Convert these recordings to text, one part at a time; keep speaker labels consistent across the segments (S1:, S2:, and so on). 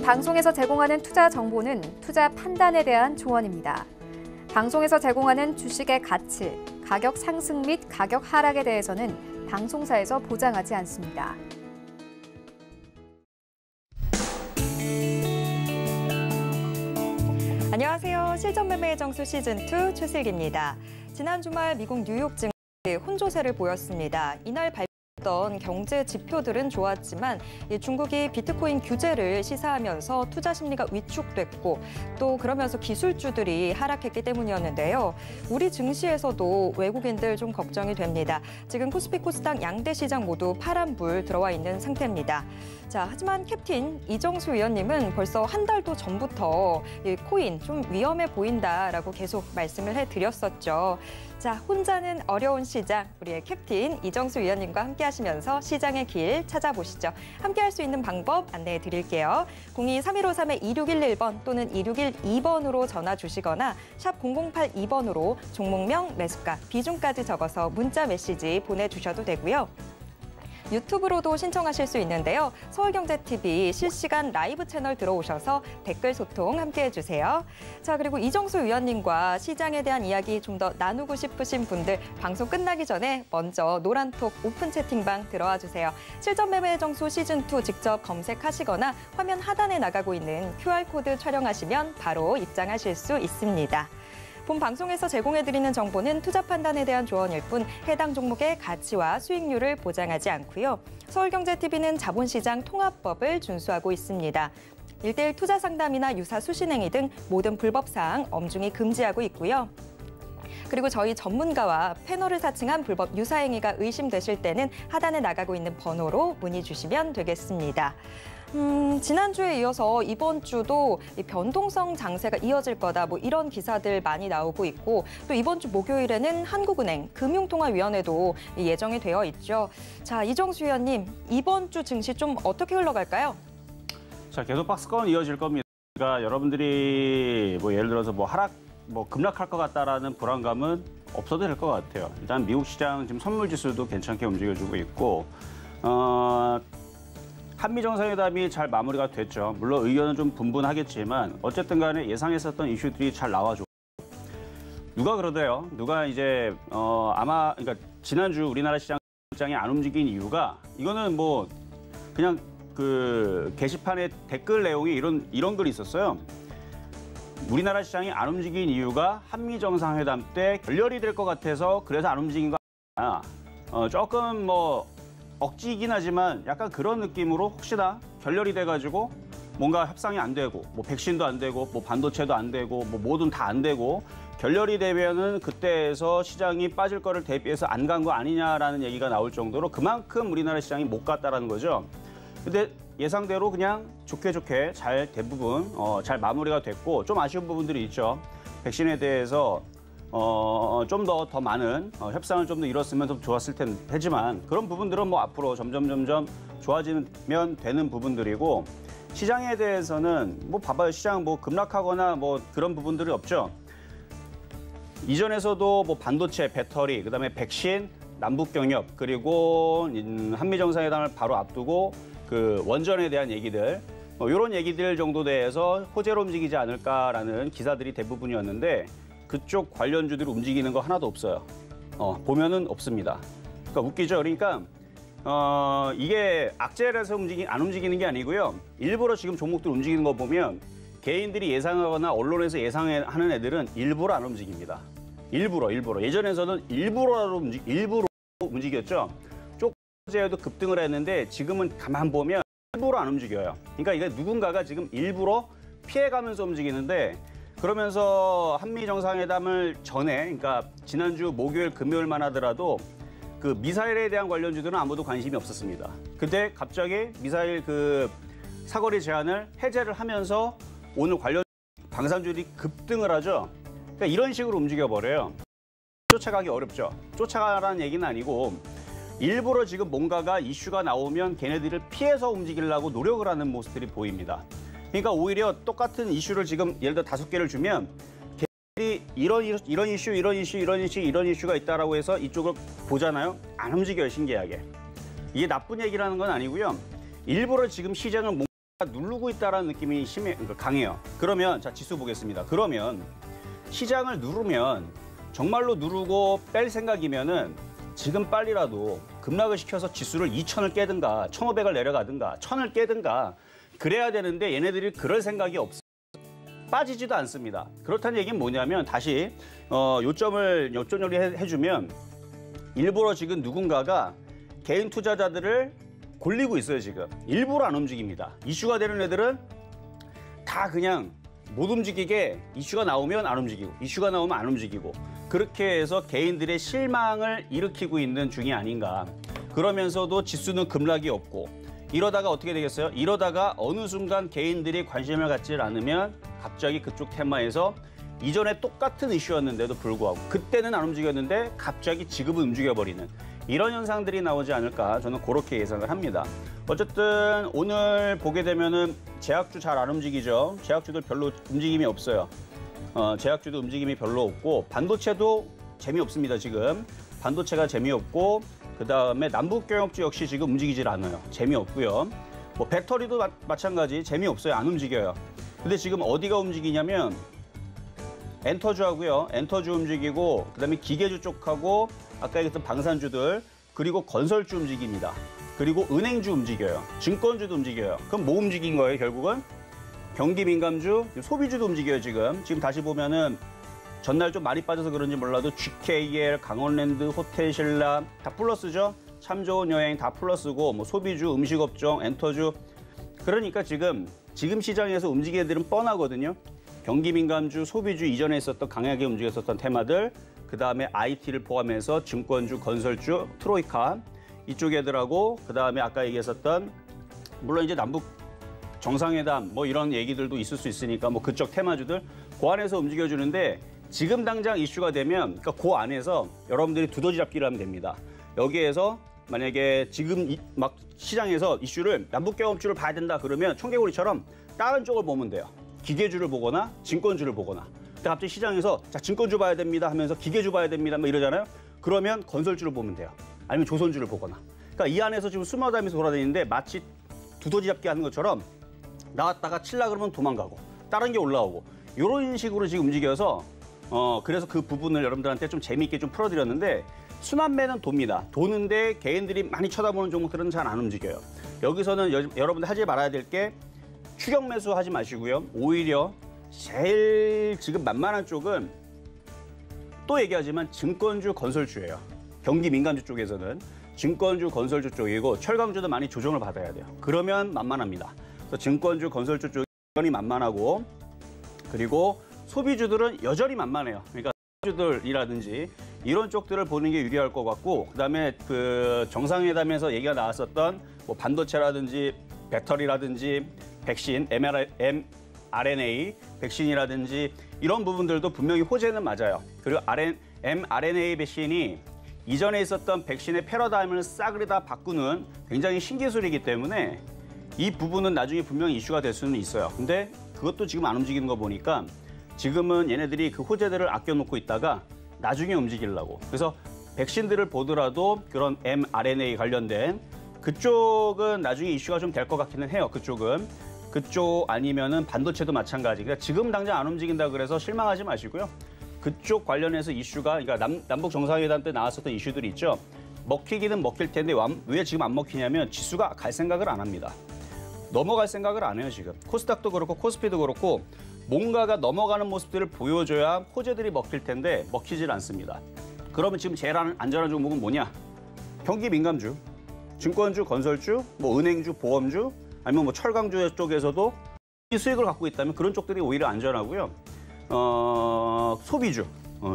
S1: 본 방송에서 제공하는 투자 정보는 투자 판단에 대한 조언입니다. 방송에서 제공하는 주식의 가치, 가격 상승 및 가격 하락에 대해서는 방송사에서 보장하지 않습니다.
S2: 안녕하세요. 실전매매의 정수 시즌2 최슬기입니다. 지난 주말 미국 뉴욕 증시 혼조세를 보였습니다. 이날 발표했던 경제 지표들은 좋았지만 중국이 비트코인 규제를 시사하면서 투자 심리가 위축됐고 또 그러면서 기술주들이 하락했기 때문이었는데요. 우리 증시에서도 외국인들 좀 걱정이 됩니다. 지금 코스피 코스닥 양대 시장 모두 파란불 들어와 있는 상태입니다. 자, 하지만 캡틴 이정수 위원님은 벌써 한 달도 전부터 이 코인 좀 위험해 보인다라고 계속 말씀을 해드렸었죠. 자, 혼자는 어려운 시장, 우리의 캡틴 이정수 위원님과 함께 하시면서 시장의 길 찾아보시죠. 함께 할 수 있는 방법 안내해 드릴게요. 02-3153-2611번 또는 2612번으로 전화 주시거나 샵 0082번으로 종목명, 매수가, 비중까지 적어서 문자 메시지 보내주셔도 되고요. 유튜브로도 신청하실 수 있는데요. 서울경제TV 실시간 라이브 채널 들어오셔서 댓글 소통 함께 해주세요. 자, 그리고 이정수 위원님과 시장에 대한 이야기 좀 더 나누고 싶으신 분들 방송 끝나기 전에 먼저 노란톡 오픈 채팅방 들어와 주세요. 실전매매의 정수 시즌2 직접 검색하시거나 화면 하단에 나가고 있는 QR코드 촬영하시면 바로 입장하실 수 있습니다. 본 방송에서 제공해드리는 정보는 투자 판단에 대한 조언일 뿐 해당 종목의 가치와 수익률을 보장하지 않고요. 서울경제TV는 자본시장 통합법을 준수하고 있습니다. 1:1 투자 상담이나 유사 수신행위 등 모든 불법 사항 엄중히 금지하고 있고요. 그리고 저희 전문가와 패널을 사칭한 불법 유사행위가 의심되실 때는 하단에 나가고 있는 번호로 문의 주시면 되겠습니다. 지난주에 이어서 이번 주도 이 변동성 장세가 이어질 거다 뭐 이런 기사들 많이 나오고 있고 또 이번 주 목요일에는 한국은행 금융통화위원회도 예정이 되어 있죠. 자, 이정수 위원님, 이번 주 증시 좀 어떻게 흘러갈까요?
S3: 자, 계속 박스권 이어질 겁니다. 그러니까 여러분들이 뭐 예를 들어서 뭐 급락할 것 같다라는 불안감은 없어도 될 것 같아요. 일단 미국 시장 지금 선물 지수도 괜찮게 움직여주고 있고 한미 정상회담이 잘 마무리가 됐죠. 물론 의견은 좀 분분하겠지만 어쨌든 간에 예상했었던 이슈들이 잘 나와줘. 누가 그러대요. 누가 이제 아마 그러니까 지난주 우리나라 시장이 안 움직인 이유가 이거는 뭐 그냥 그 게시판에 댓글 내용이 이런 글이 있었어요. 우리나라 시장이 안 움직인 이유가 한미 정상회담 때 결렬이 될 것 같아서 그래서 안 움직인 거 아니야. 조금 뭐 억지이긴 하지만 약간 그런 느낌으로 혹시나 결렬이 돼가지고 뭔가 협상이 안 되고 뭐 백신도 안 되고 뭐 반도체도 안 되고 뭐 뭐든 다 안 되고 결렬이 되면은 그때에서 시장이 빠질 거를 대비해서 안 간 거 아니냐라는 얘기가 나올 정도로 그만큼 우리나라 시장이 못 갔다라는 거죠. 근데 예상대로 그냥 좋게 잘 대부분 잘 마무리가 됐고 좀 아쉬운 부분들이 있죠. 백신에 대해서 좀 더 많은 협상을 좀 더 이뤘으면 좀 좋았을 테지만 그런 부분들은 뭐 앞으로 점점 좋아지면 되는 부분들이고 시장에 대해서는 뭐 봐봐요. 시장 뭐 급락하거나 뭐 그런 부분들이 없죠. 이전에서도 뭐 반도체, 배터리, 그다음에 백신, 남북 경협 그리고 한미 정상회담을 바로 앞두고 그 원전에 대한 얘기들 이런 얘기들 정도 대해서 호재로 움직이지 않을까라는 기사들이 대부분이었는데 그쪽 관련주들이 움직이는 거 하나도 없어요. 보면은 없습니다. 그러니까 웃기죠. 그러니까 이게 악재라서 안 움직이는 게 아니고요. 일부러 지금 종목들 움직이는 거 보면 개인들이 예상하거나 언론에서 예상하는 애들은 일부러 안 움직입니다. 일부러. 예전에서는 일부러 움직였죠. 조금째도 급등을 했는데 지금은 가만 보면 일부러 안 움직여요. 그러니까 이게 누군가가 지금 일부러 피해가면서 움직이는데 그러면서 한미 정상회담을 전에, 그러니까 지난주 목요일, 금요일만 하더라도 그 미사일에 대한 관련주들은 아무도 관심이 없었습니다. 근데 갑자기 미사일 그 사거리 제한을 해제를 하면서 오늘 관련 방산주들이 급등을 하죠. 그러니까 이런 식으로 움직여버려요. 쫓아가기 어렵죠. 쫓아가라는 얘기는 아니고 일부러 지금 뭔가가 이슈가 나오면 걔네들을 피해서 움직이려고 노력을 하는 모습들이 보입니다. 그러니까 오히려 똑같은 이슈를 지금 예를 들어 5개를 주면 걔네들이 이런 이슈가 있다라고 해서 이쪽을 보잖아요. 안 움직여요, 신기하게. 이게 나쁜 얘기라는 건 아니고요. 일부러 지금 시장을 누르고 있다는 느낌이 강해요. 그러면 자 지수 보겠습니다. 그러면 시장을 누르면 정말로 누르고 뺄 생각이면은 지금 빨리라도 급락을 시켜서 지수를 2,000을 깨든가 1,500을 내려가든가 1,000을 깨든가 그래야 되는데 얘네들이 그럴 생각이 없어요. 빠지지도 않습니다. 그렇다는 얘기는 뭐냐면 다시 요점을 해주면 일부러 지금 누군가가 개인 투자자들을 골리고 있어요. 지금 일부러 안 움직입니다. 이슈가 되는 애들은 다 그냥 못 움직이게 이슈가 나오면 안 움직이고 이슈가 나오면 안 움직이고 그렇게 해서 개인들의 실망을 일으키고 있는 중이 아닌가. 그러면서도 지수는 급락이 없고 이러다가 어떻게 되겠어요? 이러다가 어느 순간 개인들이 관심을 갖지 않으면 갑자기 그쪽 테마에서 이전에 똑같은 이슈였는데도 불구하고 그때는 안 움직였는데 갑자기 지금은 움직여버리는 이런 현상들이 나오지 않을까 저는 그렇게 예상을 합니다. 어쨌든 오늘 보게 되면은 제약주 잘 안 움직이죠. 제약주들 별로 움직임이 없어요. 제약주도 움직임이 별로 없고 반도체도 재미없습니다. 지금 반도체가 재미없고 그다음에 남북경협주 역시 지금 움직이질 않아요. 재미없고요. 뭐 배터리도 마찬가지 재미없어요. 안 움직여요. 근데 지금 어디가 움직이냐면 엔터주하고요. 엔터주 움직이고 그다음에 기계주 쪽하고 아까 얘기했던 방산주들 그리고 건설주 움직입니다. 그리고 은행주 움직여요. 증권주도 움직여요. 그럼 뭐 움직인 거예요, 결국은? 경기 민감주, 소비주도 움직여요, 지금. 지금 다시 보면은 전날 좀 많이 빠져서 그런지 몰라도 GKL, 강원랜드, 호텔신라 다 플러스죠. 참 좋은 여행 다 플러스고 뭐 소비주, 음식업종, 엔터주. 그러니까 지금 시장에서 움직이는 애들은 뻔하거든요. 경기 민감주, 소비주 이전에 있었던 강하게 움직였었던 테마들, 그다음에 IT를 포함해서 증권주, 건설주, 트로이카 이쪽 애들하고 그다음에 아까 얘기했었던 물론 이제 남북 정상회담 뭐 이런 얘기들도 있을 수 있으니까 뭐 그쪽 테마주들 그 안에서 움직여주는데 지금 당장 이슈가 되면 그러니까 그 안에서 여러분들이 두더지 잡기를 하면 됩니다. 여기에서 만약에 지금 막 시장에서 이슈를 남북경협주를 봐야 된다 그러면 청개구리처럼 다른 쪽을 보면 돼요. 기계주를 보거나 증권주를 보거나. 근데 갑자기 시장에서 자 증권주 봐야 됩니다 하면서 기계주 봐야 됩니다 뭐 이러잖아요. 그러면 건설주를 보면 돼요. 아니면 조선주를 보거나. 그러니까 이 안에서 지금 숨어다니면서 돌아다니는데 마치 두더지 잡기 하는 것처럼 나왔다가 칠라 그러면 도망가고 다른 게 올라오고 이런 식으로 지금 움직여서 그래서 그 부분을 여러분들한테 좀 재미있게 좀 풀어드렸는데 순환매는 돕니다. 도는데 개인들이 많이 쳐다보는 종목들은 잘 안 움직여요. 여기서는 여러분들 하지 말아야 될 게 추격 매수 하지 마시고요. 오히려 제일 지금 만만한 쪽은 또 얘기하지만 증권주, 건설주예요. 경기 민감주 쪽에서는 증권주, 건설주 쪽이고 철강주도 많이 조정을 받아야 돼요. 그러면 만만합니다. 그래서 증권주, 건설주 쪽이 여전히 만만하고 그리고 소비주들은 여전히 만만해요. 그러니까 소비주들이라든지 이런 쪽들을 보는 게 유리할 것 같고 그다음에 그 정상회담에서 얘기가 나왔었던 뭐 반도체라든지 배터리라든지 백신, mRNA 백신이라든지 이런 부분들도 분명히 호재는 맞아요. 그리고 mRNA 백신이 이전에 있었던 백신의 패러다임을 싸그리 다 바꾸는 굉장히 신기술이기 때문에 이 부분은 나중에 분명히 이슈가 될 수는 있어요. 근데 그것도 지금 안 움직이는 거 보니까 지금은 얘네들이 그 호재들을 아껴놓고 있다가 나중에 움직이려고. 그래서 백신들을 보더라도 그런 mRNA 관련된 그쪽은 나중에 이슈가 좀 될 것 같기는 해요. 그쪽 아니면은 반도체도 마찬가지. 그러니까 지금 당장 안 움직인다 그래서 실망하지 마시고요. 그쪽 관련해서 이슈가 그러니까 남북 정상회담 때 나왔었던 이슈들이 있죠. 먹히기는 먹힐 텐데 왜 지금 안 먹히냐면 지수가 갈 생각을 안 합니다. 넘어갈 생각을 안 해요, 지금. 코스닥도 그렇고 코스피도 그렇고 뭔가가 넘어가는 모습들을 보여줘야 호재들이 먹힐 텐데 먹히질 않습니다. 그러면 지금 제일 안전한 종목은 뭐냐? 경기 민감주, 증권주, 건설주, 뭐 은행주, 보험주, 아니면 뭐 철강주 쪽에서도 수익을 갖고 있다면 그런 쪽들이 오히려 안전하고요.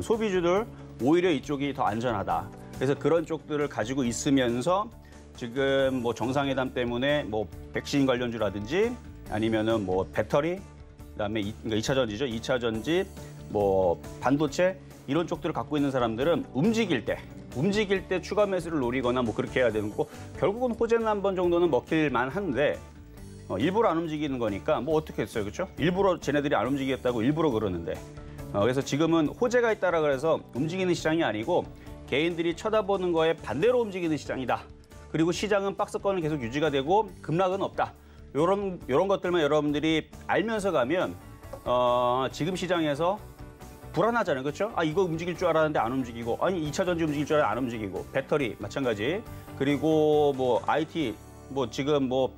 S3: 소비주들 오히려 이쪽이 더 안전하다. 그래서 그런 쪽들을 가지고 있으면서 지금 뭐 정상회담 때문에 뭐 백신 관련주라든지 아니면은 뭐 배터리, 그다음에 그러니까 2차 전지죠. 2차 전지, 뭐 반도체 이런 쪽들을 갖고 있는 사람들은 움직일 때 추가 매수를 노리거나 뭐 그렇게 해야 되는 거고 결국은 호재는 한 번 정도는 먹힐 만한데 일부러 안 움직이는 거니까 뭐 어떻게 했어요, 그렇죠? 일부러 쟤네들이 안 움직이겠다고 일부러 그러는데 그래서 지금은 호재가 있다라 그래서 움직이는 시장이 아니고 개인들이 쳐다보는 거에 반대로 움직이는 시장이다. 그리고 시장은 박스권은 계속 유지가 되고 급락은 없다. 요런 것들만 여러분들이 알면서 가면 지금 시장에서 불안하잖아요. 그렇죠? 아, 이거 움직일 줄 알았는데 안 움직이고, 아니 2차 전지 움직일 줄 알았는데 안 움직이고, 배터리 마찬가지. 그리고 뭐 IT 뭐 지금 뭐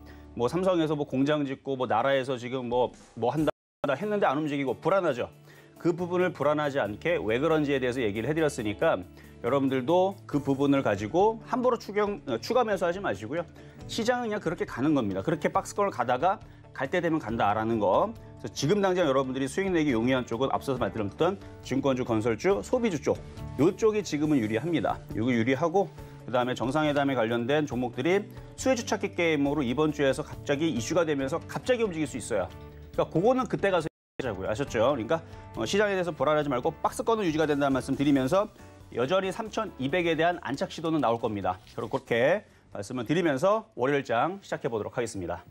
S3: 삼성에서 뭐 공장 짓고 뭐 나라에서 지금 뭐 한다 했는데 안 움직이고 불안하죠. 그 부분을 불안하지 않게 왜 그런지에 대해서 얘기를 해드렸으니까 여러분들도 그 부분을 가지고 함부로 추가 매수하지 마시고요. 시장은 그냥 그렇게 가는 겁니다. 그렇게 박스권을 가다가 갈 때 되면 간다라는 거. 그래서 지금 당장 여러분들이 수익 내기 용이한 쪽은 앞서서 말씀드렸던 증권주, 건설주, 소비주 쪽. 이쪽이 지금은 유리합니다. 이거 유리하고 그다음에 정상회담에 관련된 종목들이 수혜주 찾기 게임으로 이번 주에서 갑자기 이슈가 되면서 갑자기 움직일 수 있어요. 그러니까 그거는 그때 가서 자고요. 아셨죠? 그러니까 시장에 대해서 불안하지 말고 박스권은 유지가 된다는 말씀 드리면서 여전히 3,200에 대한 안착 시도는 나올 겁니다. 그렇게 말씀을 드리면서 월요일장 시작해 보도록 하겠습니다.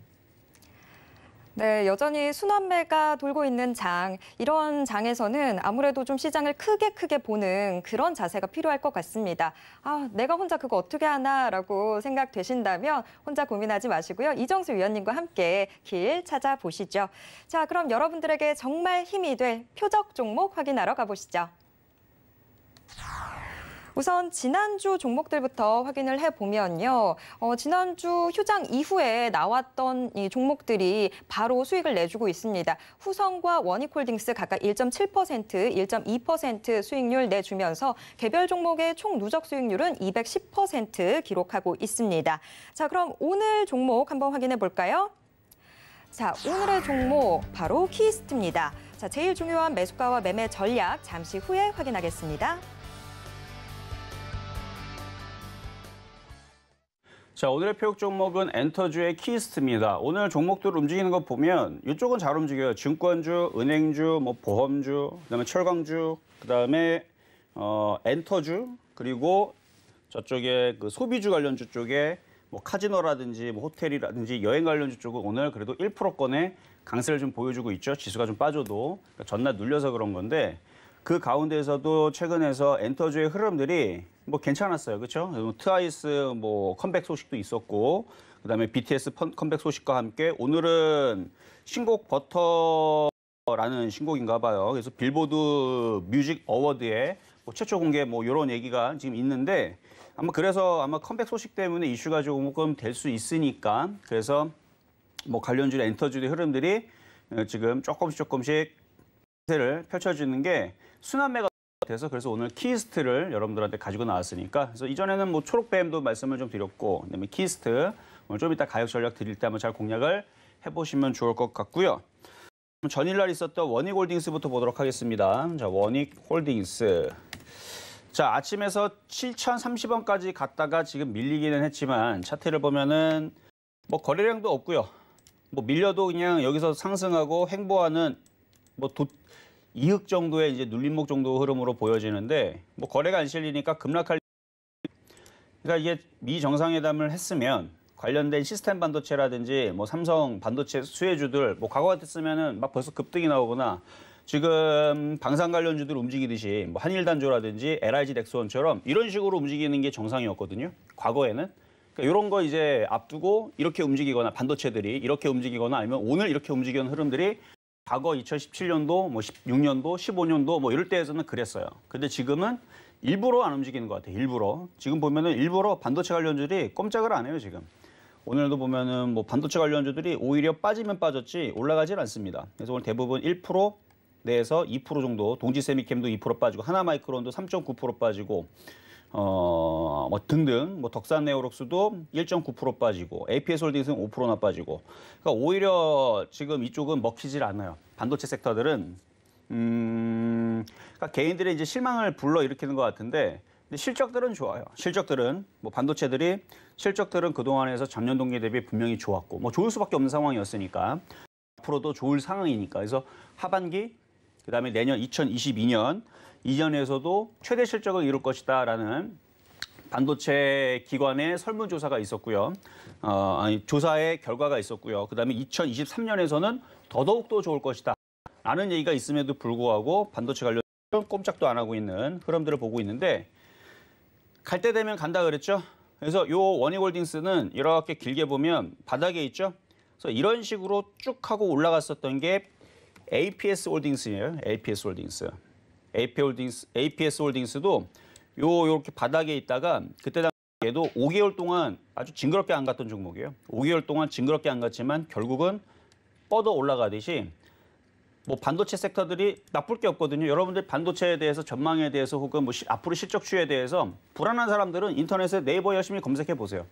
S2: 네, 여전히 순환매가 돌고 있는 장, 이런 장에서는 아무래도 좀 시장을 크게 보는 그런 자세가 필요할 것 같습니다. 아, 내가 혼자 그거 어떻게 하나라고 생각되신다면 혼자 고민하지 마시고요. 이정수 위원님과 함께 길 찾아보시죠. 자, 그럼 여러분들에게 정말 힘이 될 표적 종목 확인하러 가보시죠. 우선 지난주 종목들부터 확인을 해보면요. 지난주 휴장 이후에 나왔던 이 종목들이 바로 수익을 내주고 있습니다. 후성과 원익홀딩스 각각 1.7%, 1.2% 수익률 내주면서 개별 종목의 총 누적 수익률은 210% 기록하고 있습니다. 자, 그럼 오늘 종목 한번 확인해 볼까요? 자, 오늘의 종목 바로 키스트입니다. 자, 제일 중요한 매수가와 매매 전략 잠시 후에 확인하겠습니다.
S3: 자, 오늘의 표적 종목은 엔터주의 키스트입니다. 오늘 종목들 움직이는 거 보면 이쪽은 잘 움직여요. 증권주, 은행주, 뭐 보험주, 그다음에 철강주, 그다음에 엔터주, 그리고 저쪽에 그 소비주 관련주 쪽에 뭐 카지노라든지 뭐 호텔이라든지 여행 관련주 쪽은 오늘 그래도 1%권의 강세를 좀 보여주고 있죠. 지수가 좀 빠져도 그러니까 전날 눌려서 그런 건데 그 가운데에서도 최근에서 엔터주의 흐름들이 뭐 괜찮았어요. 그렇죠? 트와이스 뭐 컴백 소식도 있었고 그다음에 BTS 컴백 소식과 함께 오늘은 신곡 버터라는 신곡인가 봐요. 그래서 빌보드 뮤직 어워드에 뭐 최초 공개 뭐 이런 얘기가 지금 있는데 그래서 아마 컴백 소식 때문에 이슈가 조금 될 수 있으니까 그래서 뭐 관련주 엔터주의 흐름들이 지금 조금씩 를 펼쳐지는 게 순환매가 돼서 그래서 오늘 키스트를 여러분들한테 가지고 나왔으니까 그래서 이전에는 뭐 초록뱀도 말씀을 좀 드렸고 그다음에 키스트 오늘 좀 이따 가격 전략 드릴 때 한번 잘 공략을 해보시면 좋을 것 같고요. 전일날 있었던 원익홀딩스부터 보도록 하겠습니다. 자, 원익홀딩스. 자, 아침에서 7,030원까지 갔다가 지금 밀리기는 했지만 차트를 보면은 뭐 거래량도 없고요. 뭐 밀려도 그냥 여기서 상승하고 횡보하는 뭐 이흑 정도의 이제 눌림목 정도 흐름으로 보여지는데 뭐 거래가 안 실리니까 급락할 그러니까 이게 미 정상회담을 했으면 관련된 시스템 반도체라든지 뭐 삼성 반도체 수혜주들 뭐 과거 같았으면은 막 벌써 급등이 나오거나 지금 방산 관련주들 움직이듯이 뭐 한일단조라든지 LIG 넥스원처럼 이런 식으로 움직이는 게 정상이었거든요. 과거에는. 그러니까 이런 거 이제 앞두고 이렇게 움직이거나 반도체들이 이렇게 움직이거나 아니면 오늘 이렇게 움직이는 흐름들이 과거 2017년도, 뭐 16년도, 15년도 뭐 이럴 때에서는 그랬어요. 근데 지금은 일부러 안 움직이는 것 같아요. 일부러. 지금 보면은 일부러 반도체 관련주들이 꼼짝을 안 해요, 지금. 오늘도 보면은 뭐 반도체 관련주들이 오히려 빠지면 빠졌지 올라가질 않습니다. 그래서 오늘 대부분 1% 내에서 2% 정도, 동지세미캠도 2% 빠지고 하나마이크론도 3.9% 빠지고 뭐 등등 뭐 덕산네오록스도 1.9% 빠지고 APS홀딩스는 5%나 빠지고 그러니까 오히려 지금 이쪽은 먹히질 않아요. 반도체 섹터들은 그러니까 개인들의 이제 실망을 불러일으키는 것 같은데 근데 실적들은 좋아요. 실적들은 뭐 반도체들이 실적들은 그동안에서 전년 동기 대비 분명히 좋았고 뭐 좋을 수밖에 없는 상황이었으니까 앞으로도 좋을 상황이니까 그래서 하반기 그다음에 내년 2022년 이전에서도 최대 실적을 이룰 것이다라는 반도체 기관의 설문조사가 있었고요. 조사의 결과가 있었고요. 그다음에 2023년에서는 더더욱 좋을 것이다 라는 얘기가 있음에도 불구하고 반도체 관련 꼼짝도 안 하고 있는 흐름들을 보고 있는데 갈 때 되면 간다 그랬죠. 그래서 요 원익홀딩스는 이렇게 길게 보면 바닥에 있죠. 그래서 이런 식으로 쭉 하고 올라갔었던 게 APS 홀딩스예요. APS 홀딩스. APS 홀딩스도 요렇게 바닥에 있다가 그때 당시에도 5개월 동안 아주 징그럽게 안 갔던 종목이에요. 5개월 동안 징그럽게 안 갔지만 결국은 뻗어 올라가듯이 뭐 반도체 섹터들이 나쁠 게 없거든요. 여러분들 반도체에 대해서 전망에 대해서 혹은 뭐 앞으로 실적 추이에 대해서 불안한 사람들은 인터넷에 네이버 열심히 검색해 보세요.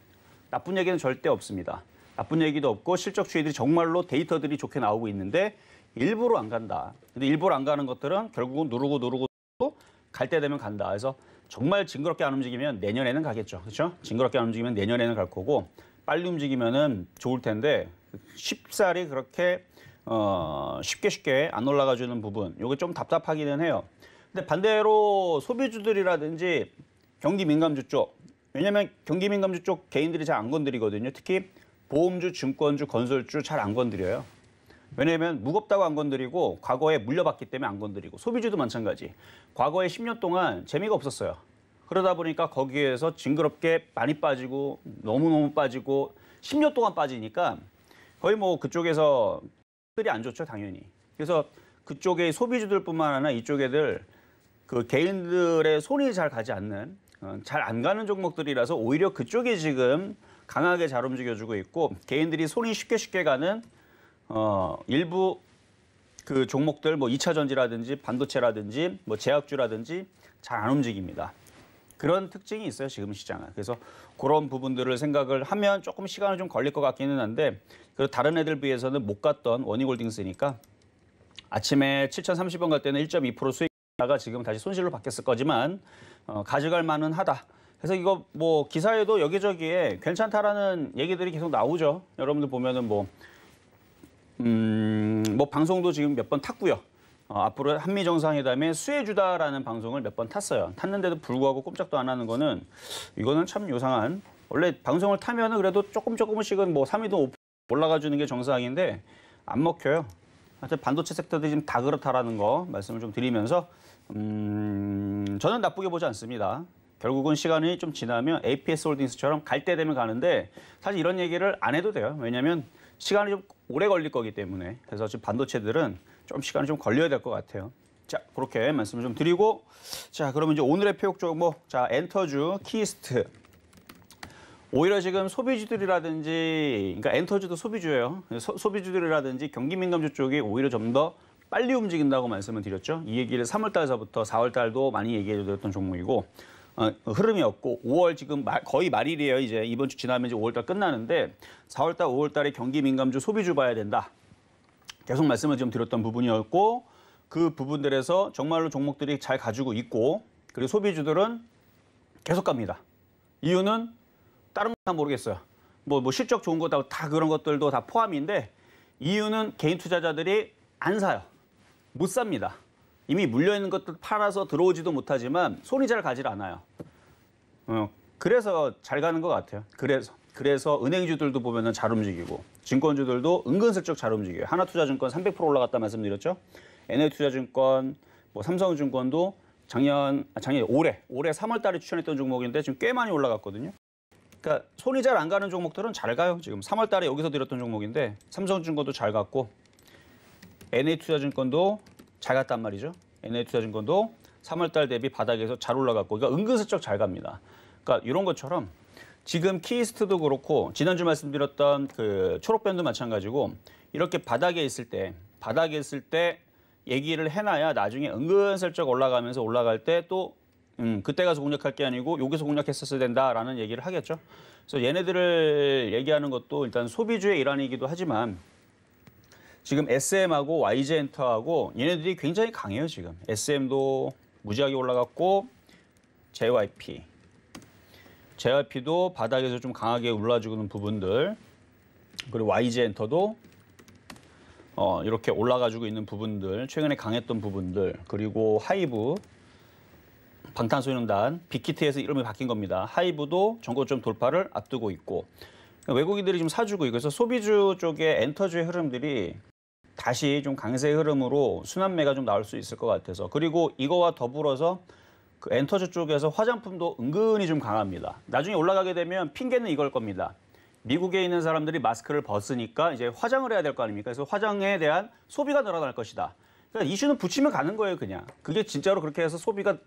S3: 나쁜 얘기는 절대 없습니다. 나쁜 얘기도 없고 실적 추이들이 정말로 데이터들이 좋게 나오고 있는데 일부러 안 간다. 근데 일부러 안 가는 것들은 결국은 누르고 갈 때 되면 간다. 그래서 정말 징그럽게 안 움직이면 내년에는 가겠죠. 그렇죠? 징그럽게 안 움직이면 내년에는 갈 거고 빨리 움직이면은 좋을 텐데 쉽사리 그렇게 쉽게 안 올라가 주는 부분. 이게 좀 답답하기는 해요. 근데 반대로 소비주들이라든지 경기 민감주 쪽. 왜냐면 경기 민감주 쪽 개인들이 잘 안 건드리거든요. 특히 보험주, 증권주, 건설주 잘 안 건드려요. 왜냐하면 무겁다고 안 건드리고 과거에 물려봤기 때문에 안 건드리고 소비주도 마찬가지. 과거에 10년 동안 재미가 없었어요. 그러다 보니까 거기에서 징그럽게 많이 빠지고 너무너무 빠지고 10년 동안 빠지니까 거의 뭐 그쪽에서 들이 안 좋죠, 당연히. 그래서 그쪽의 소비주들뿐만 아니라 이쪽 애들 그 개인들의 손이 잘 가지 않는 잘 안 가는 종목들이라서 오히려 그쪽이 지금 강하게 잘 움직여주고 있고 개인들이 손이 쉽게 가는 일부 그 종목들 뭐 2차 전지라든지 반도체라든지 뭐 제약주라든지 잘 안 움직입니다. 그런 특징이 있어요, 지금 시장은. 그래서 그런 부분들을 생각을 하면 조금 시간이 좀 걸릴 것 같기는 한데 그리고 다른 애들 비해서는 못 갔던 원익홀딩스니까 아침에 7,030원 갈 때는 1.2% 수익하다가 지금 다시 손실로 바뀌었을 거지만 가져갈 만은 하다. 그래서 이거 뭐 기사에도 여기저기에 괜찮다라는 얘기들이 계속 나오죠. 여러분들 보면은 뭐 방송도 지금 몇 번 탔고요. 앞으로 한미정상회담의 수혜주다라는 방송을 몇 번 탔어요. 탔는데도 불구하고 꼼짝도 안 하는 거는 이거는 참 요상한. 원래 방송을 타면은 그래도 조금씩은 뭐 3위도 5% 올라가 주는 게 정상인데 안 먹혀요. 하여튼 반도체 섹터들이 지금 다 그렇다라는 거 말씀을 좀 드리면서 저는 나쁘게 보지 않습니다. 결국은 시간이 좀 지나면 APS 홀딩스처럼 갈 때 되면 가는데 사실 이런 얘기를 안 해도 돼요. 왜냐하면 시간이 좀 오래 걸릴 거기 때문에. 그래서 지금 반도체들은 좀 시간이 좀 걸려야 될 것 같아요. 자, 그렇게 말씀을 좀 드리고 자, 그러면 이제 오늘의 표적 종목 자, 엔터주, 키스트. 오히려 지금 소비주들이라든지 그러니까 엔터주도 소비주예요. 소비주들이라든지 경기 민감주 쪽이 오히려 좀 더 빨리 움직인다고 말씀을 드렸죠. 이 얘기를 3월 달서부터 4월 달도 많이 얘기해 드렸던 종목이고 흐름이었고 5월 지금 거의 말일이에요. 이제 이번 주 지나면 이제 5월 달 끝나는데 4월 달, 5월 달에 경기 민감주 소비주 봐야 된다. 계속 말씀을 좀 드렸던 부분이었고 그 부분들에서 정말로 종목들이 잘 가지고 있고 그리고 소비주들은 계속 갑니다. 이유는 다른 건 모르겠어요. 뭐 실적 좋은 거 다 그런 것들도 다 포함인데 이유는 개인 투자자들이 안 사요. 못 삽니다. 이미 물려있는 것들 팔아서 들어오지도 못하지만 손이 잘 가질 않아요. 그래서 잘 가는 것 같아요. 그래서 은행주들도 보면은 잘 움직이고 증권주들도 은근슬쩍 잘 움직여요. 하나투자증권 300% 올라갔다 말씀드렸죠. NH투자증권, 뭐 삼성증권도 올해 3월 달에 추천했던 종목인데 지금 꽤 많이 올라갔거든요. 그러니까 손이 잘 안 가는 종목들은 잘 가요. 지금 3월 달에 여기서 드렸던 종목인데 삼성증권도 잘 갔고 NH투자증권도 잘 갔단 말이죠. NH투자증권도 3월 달 대비 바닥에서 잘 올라갔고 그러니까 은근슬쩍 잘 갑니다. 그러니까 이런 것처럼 지금 키스트도 그렇고 지난주 말씀드렸던 그 초록밴도 마찬가지고 이렇게 바닥에 있을 때 얘기를 해놔야 나중에 은근슬쩍 올라가면서 올라갈 때 또 그때 가서 공략할 게 아니고 여기서 공략했었어야 된다라는 얘기를 하겠죠. 그래서 얘네들을 얘기하는 것도 일단 소비주의 일환이기도 하지만 지금 SM하고 YG엔터하고 얘네들이 굉장히 강해요. 지금 SM도 무지하게 올라갔고 JYP도 바닥에서 좀 강하게 올라주는 부분들 그리고 YG엔터도 이렇게 올라가지고 있는 부분들 최근에 강했던 부분들 그리고 하이브 방탄소년단 빅히트에서 이름이 바뀐 겁니다. 하이브도 전고점 돌파를 앞두고 있고 외국인들이 좀 사주고 있고 그래서 소비주 쪽의 엔터주의 흐름들이 다시 좀 강세의 흐름으로 순환매가 좀 나올 수 있을 것 같아서 그리고 이거와 더불어서 그 엔터주 쪽에서 화장품도 은근히 좀 강합니다. 나중에 올라가게 되면 핑계는 이걸 겁니다. 미국에 있는 사람들이 마스크를 벗으니까 이제 화장을 해야 될 거 아닙니까? 그래서 화장에 대한 소비가 늘어날 것이다. 그러니까 이슈는 붙이면 가는 거예요, 그냥. 그게 진짜로 그렇게 해서 소비가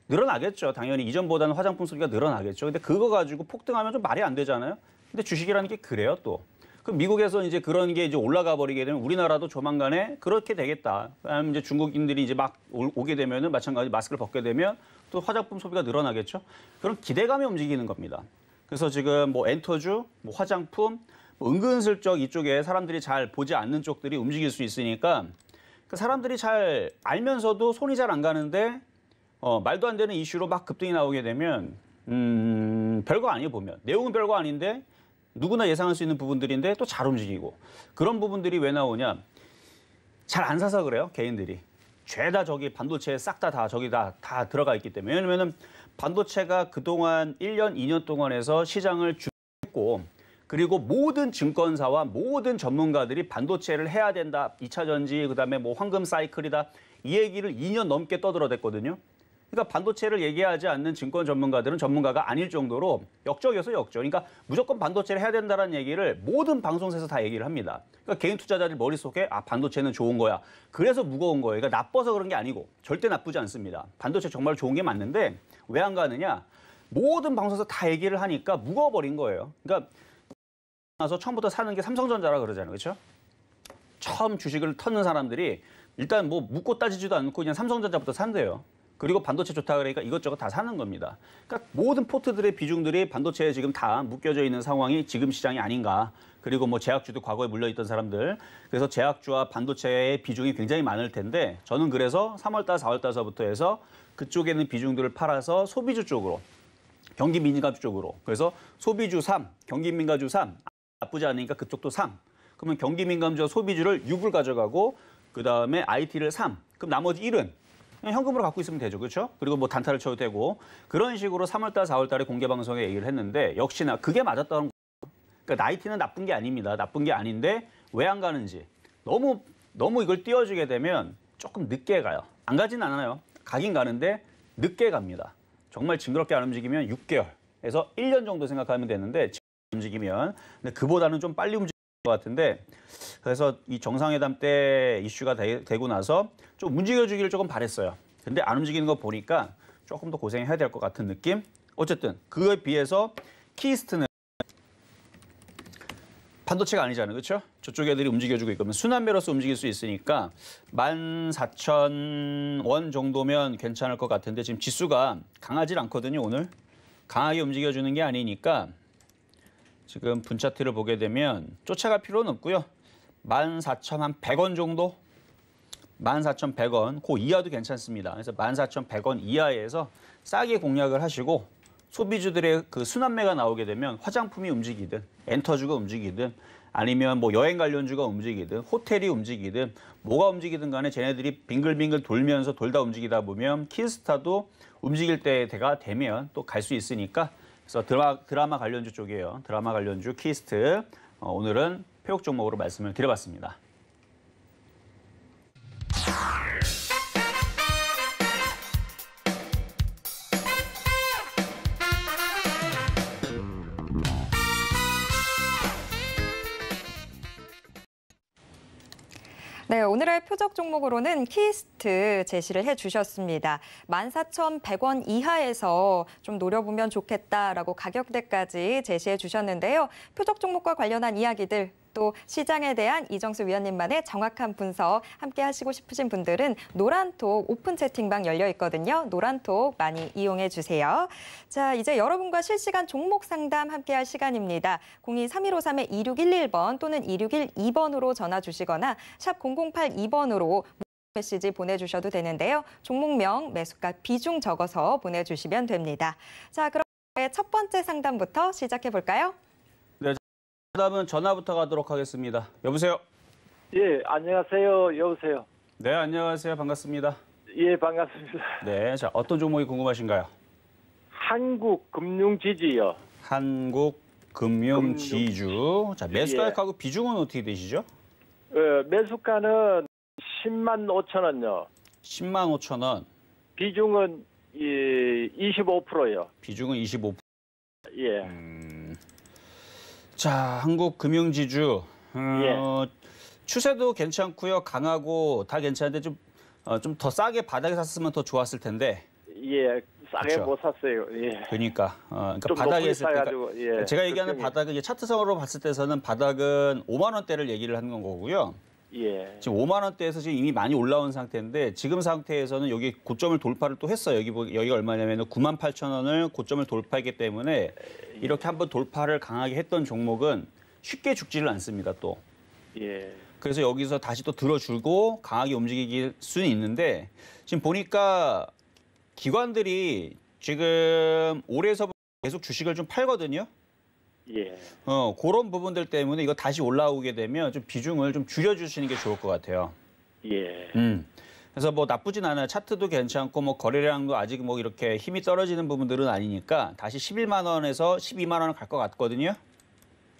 S3: 늘어나겠죠. 당연히 이전보다는 화장품 소비가 늘어나겠죠. 근데 그거 가지고 폭등하면 좀 말이 안 되잖아요. 근데 주식이라는 게 그래요, 또. 그럼 미국에서 이제 그런 게 이제 올라가 버리게 되면 우리나라도 조만간에 그렇게 되겠다. 그다음에 이제 중국인들이 이제 막 오게 되면은 마찬가지 마스크를 벗게 되면 또 화장품 소비가 늘어나겠죠. 그런 기대감이 움직이는 겁니다. 그래서 지금 뭐 엔터주, 뭐 화장품, 뭐 은근슬쩍 이쪽에 사람들이 잘 보지 않는 쪽들이 움직일 수 있으니까 그 사람들이 잘 알면서도 손이 잘 안 가는데 말도 안 되는 이슈로 막 급등이 나오게 되면 별거 아니에요, 보면. 내용은 별거 아닌데 누구나 예상할 수 있는 부분들인데 또 잘 움직이고. 그런 부분들이 왜 나오냐? 잘 안 사서 그래요, 개인들이. 죄다 저기 반도체에 싹 다 저기 다 들어가 있기 때문에. 왜냐면은 반도체가 그동안 1년, 2년 동안 해서 시장을 주했고 그리고 모든 증권사와 모든 전문가들이 반도체를 해야 된다. 2차 전지, 그다음에 뭐 황금 사이클이다. 이 얘기를 2년 넘게 떠들어댔거든요. 그러니까 반도체를 얘기하지 않는 증권 전문가들은 전문가가 아닐 정도로 역적이어서 역적. 그러니까 무조건 반도체를 해야 된다는 얘기를 모든 방송에서 다 얘기를 합니다. 그러니까 개인 투자자들 머릿속에 반도체는 좋은 거야. 그래서 무거운 거예요. 그러니까 나빠서 그런 게 아니고 절대 나쁘지 않습니다. 반도체 정말 좋은 게 맞는데 왜 안 가느냐? 모든 방송에서 다 얘기를 하니까 무거워버린 거예요. 그러니까 나서 처음부터 사는 게 삼성전자라 그러잖아요. 그렇죠? 처음 주식을 터는 사람들이 일단 뭐 묻고 따지지도 않고 그냥 삼성전자부터 산대요. 그리고 반도체 좋다 그러니까 이것저것 다 사는 겁니다. 그러니까 모든 포트들의 비중들이 반도체에 지금 다 묶여져 있는 상황이 지금 시장이 아닌가. 그리고 뭐 제약주도 과거에 물려있던 사람들. 그래서 제약주와 반도체의 비중이 굉장히 많을 텐데 저는 그래서 3월달, 4월달서부터 해서 그쪽에는 비중들을 팔아서 소비주 쪽으로, 경기 민감주 쪽으로. 그래서 소비주 3, 경기 민감주 3, 나쁘지 않으니까 그쪽도 3. 그러면 경기 민감주와 소비주를 6을 가져가고 그다음에 IT를 3. 그럼 나머지 1은 그냥 현금으로 갖고 있으면 되죠. 그렇죠? 그리고 뭐 단타를 쳐도 되고 그런 식으로 3월달, 4월달에 공개 방송에 얘기를 했는데 역시나 그게 맞았다는 거예요. 그러니까 나이티는 나쁜 게 아닙니다. 나쁜 게 아닌데 왜 안 가는지. 너무 이걸 띄워주게 되면 조금 늦게 가요. 안 가진 않아요. 가긴 가는데 늦게 갑니다. 정말 징그럽게 안 움직이면 6개월에서 1년 정도 생각하면 되는데 움직이면 근데 그보다는 좀 빨리 움직일 것 같은데 그래서 이 정상회담 때 이슈가 되고 나서 좀 움직여주기를 조금 바랬어요. 근데 안 움직이는 거 보니까 조금 더 고생해야 될 것 같은 느낌? 어쨌든 그거에 비해서 키스트는 반도체가 아니잖아요. 그렇죠? 저쪽 애들이 움직여주고 있거든. 순환매로서 움직일 수 있으니까 14,000원 정도면 괜찮을 것 같은데 지금 지수가 강하질 않거든요. 오늘. 강하게 움직여주는 게 아니니까 지금 분차트를 보게 되면 쫓아갈 필요는 없고요. 14,100원 정도? 14,100원, 그 이하도 괜찮습니다. 그래서 14,100원 이하에서 싸게 공략을 하시고 소비주들의 그 순환매가 나오게 되면 화장품이 움직이든 엔터주가 움직이든 아니면 뭐 여행 관련주가 움직이든 호텔이 움직이든 뭐가 움직이든 간에 쟤네들이 빙글빙글 돌면서 돌다 움직이다 보면 키스타도 움직일 때가 되면 또 갈 수 있으니까 그래서 드라마 관련주 쪽이에요. 드라마 관련주 키스트 오늘은 폐옥 종목으로 말씀을 드려봤습니다.
S2: 네, 오늘의 표적 종목으로는 키스트 제시를 해주셨습니다. 14,100원 이하에서 좀 노려보면 좋겠다라고 가격대까지 제시해 주셨는데요. 표적 종목과 관련한 이야기들 또 시장에 대한 이정수 위원님만의 정확한 분석 함께 하시고 싶으신 분들은 노란톡 오픈 채팅방 열려 있거든요. 노란톡 많이 이용해 주세요. 자, 이제 여러분과 실시간 종목 상담 함께 할 시간입니다. 02-3153-2611번 또는 2612번으로 전화 주시거나 샵 0082번으로 메시지 보내주셔도 되는데요. 종목명, 매수가 비중 적어서 보내주시면 됩니다. 자, 그럼 첫 번째 상담부터 시작해 볼까요?
S3: 그다음은 전화부터 가도록 하겠습니다. 여보세요?
S4: 예, 안녕하세요. 여보세요.
S3: 네, 안녕하세요. 반갑습니다.
S4: 예, 반갑습니다.
S3: 네, 자 어떤 종목이 궁금하신가요?
S4: 한국금융지주요.
S3: 한국금융지주. 자, 매수가액하고 비중은 어떻게 되시죠?
S4: 매수가는 10만 5천 원요.
S3: 10만 5천 원.
S4: 비중은 25%요.
S3: 비중은 25%.
S4: 예.
S3: 자, 한국 금융지주
S4: 예.
S3: 추세도 괜찮고요, 강하고 다 괜찮은데 좀 더 싸게 바닥에 샀으면 더 좋았을 텐데.
S4: 예, 싸게
S3: 그렇죠.
S4: 못 샀어요. 예.
S3: 그러니까
S4: 좀
S3: 바닥에
S4: 높게
S3: 있을 때,
S4: 사가지고, 예,
S3: 제가 얘기하는
S4: 걱정이-
S3: 바닥은 이제 차트상으로 봤을 때서는 바닥은 5만 원대를 얘기를 하는 거고요.
S4: 예.
S3: 지금 5만 원대에서 지금 이미 많이 올라온 상태인데 지금 상태에서는 여기 고점을 돌파를 또 했어요. 여기가 얼마냐면 98,000원을 고점을 돌파했기 때문에 이렇게 한번 돌파를 강하게 했던 종목은 쉽게 죽지를 않습니다. 또.
S4: 예.
S3: 그래서 여기서 다시 또 들어주고 강하게 움직일 수는 있는데 지금 보니까 기관들이 지금 올해서부터 계속 주식을 좀 팔거든요.
S4: 예.
S3: 그런 부분들 때문에 이거 다시 올라오게 되면 좀 비중을 좀 줄여주시는 게 좋을 것 같아요.
S4: 예.
S3: 그래서 뭐 나쁘진 않아요. 차트도 괜찮고 뭐 거래량도 아직 뭐 이렇게 힘이 떨어지는 부분들은 아니니까 다시 11만 원에서 12만 원을 갈 것 같거든요.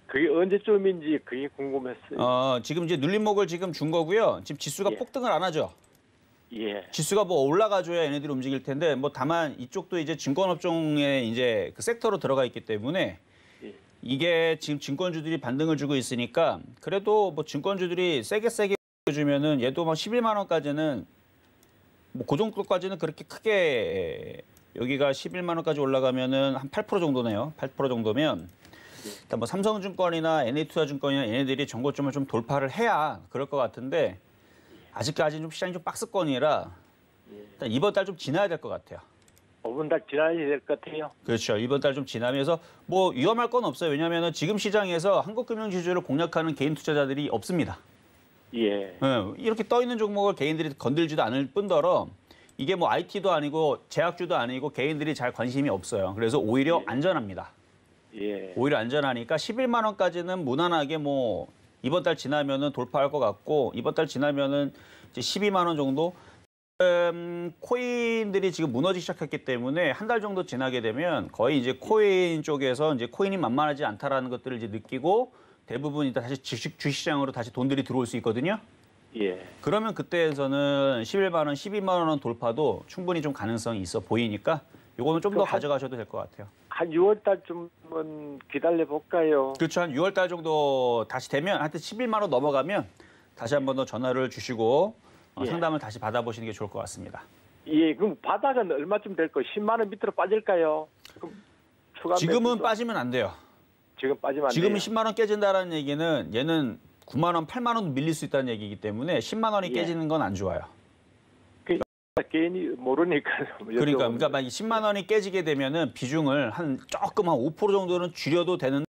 S4: 그게 언제쯤인지 그게 궁금했어요.
S3: 지금 이제 눌림목을 지금 준 거고요. 지금 지수가
S4: 예.
S3: 폭등을 안 하죠.
S4: 예.
S3: 지수가 뭐 올라가줘야 얘네들이 움직일 텐데 뭐 다만 이쪽도 이제 증권업종에 이제 그 섹터로 들어가 있기 때문에
S4: 예.
S3: 이게 지금 증권주들이 반등을 주고 있으니까 그래도 뭐 증권주들이 세게 주면은 얘도 막 11만 원까지는 뭐 그 정도까지는 그렇게 크게 여기가 11만 원까지 올라가면은 한 8% 정도네요. 8% 정도면 일단 뭐 삼성증권이나 NH투자증권이나 얘네들이 정고점을 좀 돌파를 해야 그럴 것 같은데 아직까지는 좀 시장이 좀 박스권이라 일단 이번 달 좀 지나야 될 것 같아요.
S4: 5분 달 지나야 될 것 같아요.
S3: 그렇죠. 이번 달 좀 지나면서 뭐 위험할 건 없어요. 왜냐하면 지금 시장에서 한국금융지주를 공략하는 개인 투자자들이 없습니다.
S4: 예.
S3: 이렇게 떠 있는 종목을 개인들이 건들지도 않을 뿐더러 이게 뭐 IT도 아니고 제약주도 아니고 개인들이 잘 관심이 없어요. 그래서 오히려 안전합니다.
S4: 예.
S3: 오히려 안전하니까 11만 원까지는 무난하게 뭐 이번 달 지나면은 돌파할 것 같고 이번 달 지나면은 이제 12만 원 정도 코인들이 지금 무너지기 시작했기 때문에 한 달 정도 지나게 되면 거의 이제 코인 쪽에서 이제 코인이 만만하지 않다라는 것들을 이제 느끼고 대부분 이제 다시 주식시장으로 다시 돈들이 들어올 수 있거든요.
S4: 예.
S3: 그러면 그때에서는 11만 원, 12만 원 돌파도 충분히 좀 가능성이 있어 보이니까 이거는 좀 더 가져가셔도 될 것 같아요.
S4: 한 6월 달쯤은 기다려 볼까요?
S3: 그렇죠. 한 6월 달 정도 다시 되면 하여튼 11만 원 넘어가면 다시 한 번 더 전화를 주시고
S4: 예.
S3: 상담을 다시 받아보시는 게 좋을 것 같습니다.
S4: 예. 그럼 바닥은 얼마쯤 될 거? 10만 원 밑으로 빠질까요? 그럼 추가
S3: 지금은
S4: 매수도-
S3: 빠지면 안 돼요.
S4: 지금 빠지면 안
S3: 지금은
S4: 돼요.
S3: 10만 원 깨진다라는 얘기는 얘는 9만 원, 8만 원 밀릴 수 있다는 얘기이기 때문에 10만 원이
S4: 예.
S3: 깨지는 건 안 좋아요.
S4: 개인이 모르니까요.
S3: 그러니까 만약 10만 원이 깨지게 되면은 비중을 한 조금 한 5% 정도는 줄여도 되는.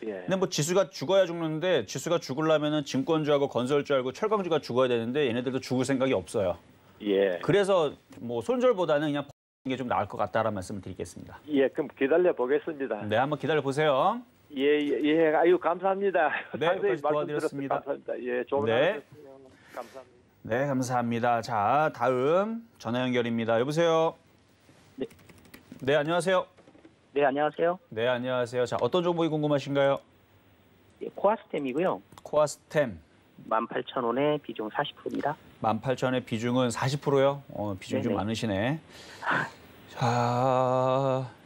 S4: 예.
S3: 근데 뭐 지수가 죽어야 죽는데 지수가 죽으려면은 증권주하고 건설주하고 철강주가 죽어야 되는데 얘네들도 죽을 생각이 없어요.
S4: 예.
S3: 그래서 뭐 손절보다는 그냥 게 좀 나을 것 같다라는 말씀을 드리겠습니다.
S4: 예. 그럼 기다려 보겠습니다.
S3: 네, 한번 기다려 보세요.
S4: 예. 아유, 감사합니다.
S3: 네,
S4: 상세히
S3: 여기까지 도와드렸습니다.
S4: 감사합니다. 예, 좋은
S3: 네.
S4: 하루 되세요. 감사합니다.
S3: 네, 감사합니다. 자, 다음 전화 연결입니다. 여보세요.
S5: 네.
S3: 네, 안녕하세요.
S5: 네, 안녕하세요.
S3: 네, 안녕하세요. 자, 어떤 정보가 궁금하신가요?
S5: 예, 코아스템이고요.
S3: 코아스템
S5: 18,000원에 비중 40%입니다.
S3: 18,000원의 비중은 40%요. 비중이 좀
S5: 네네.
S3: 많으시네.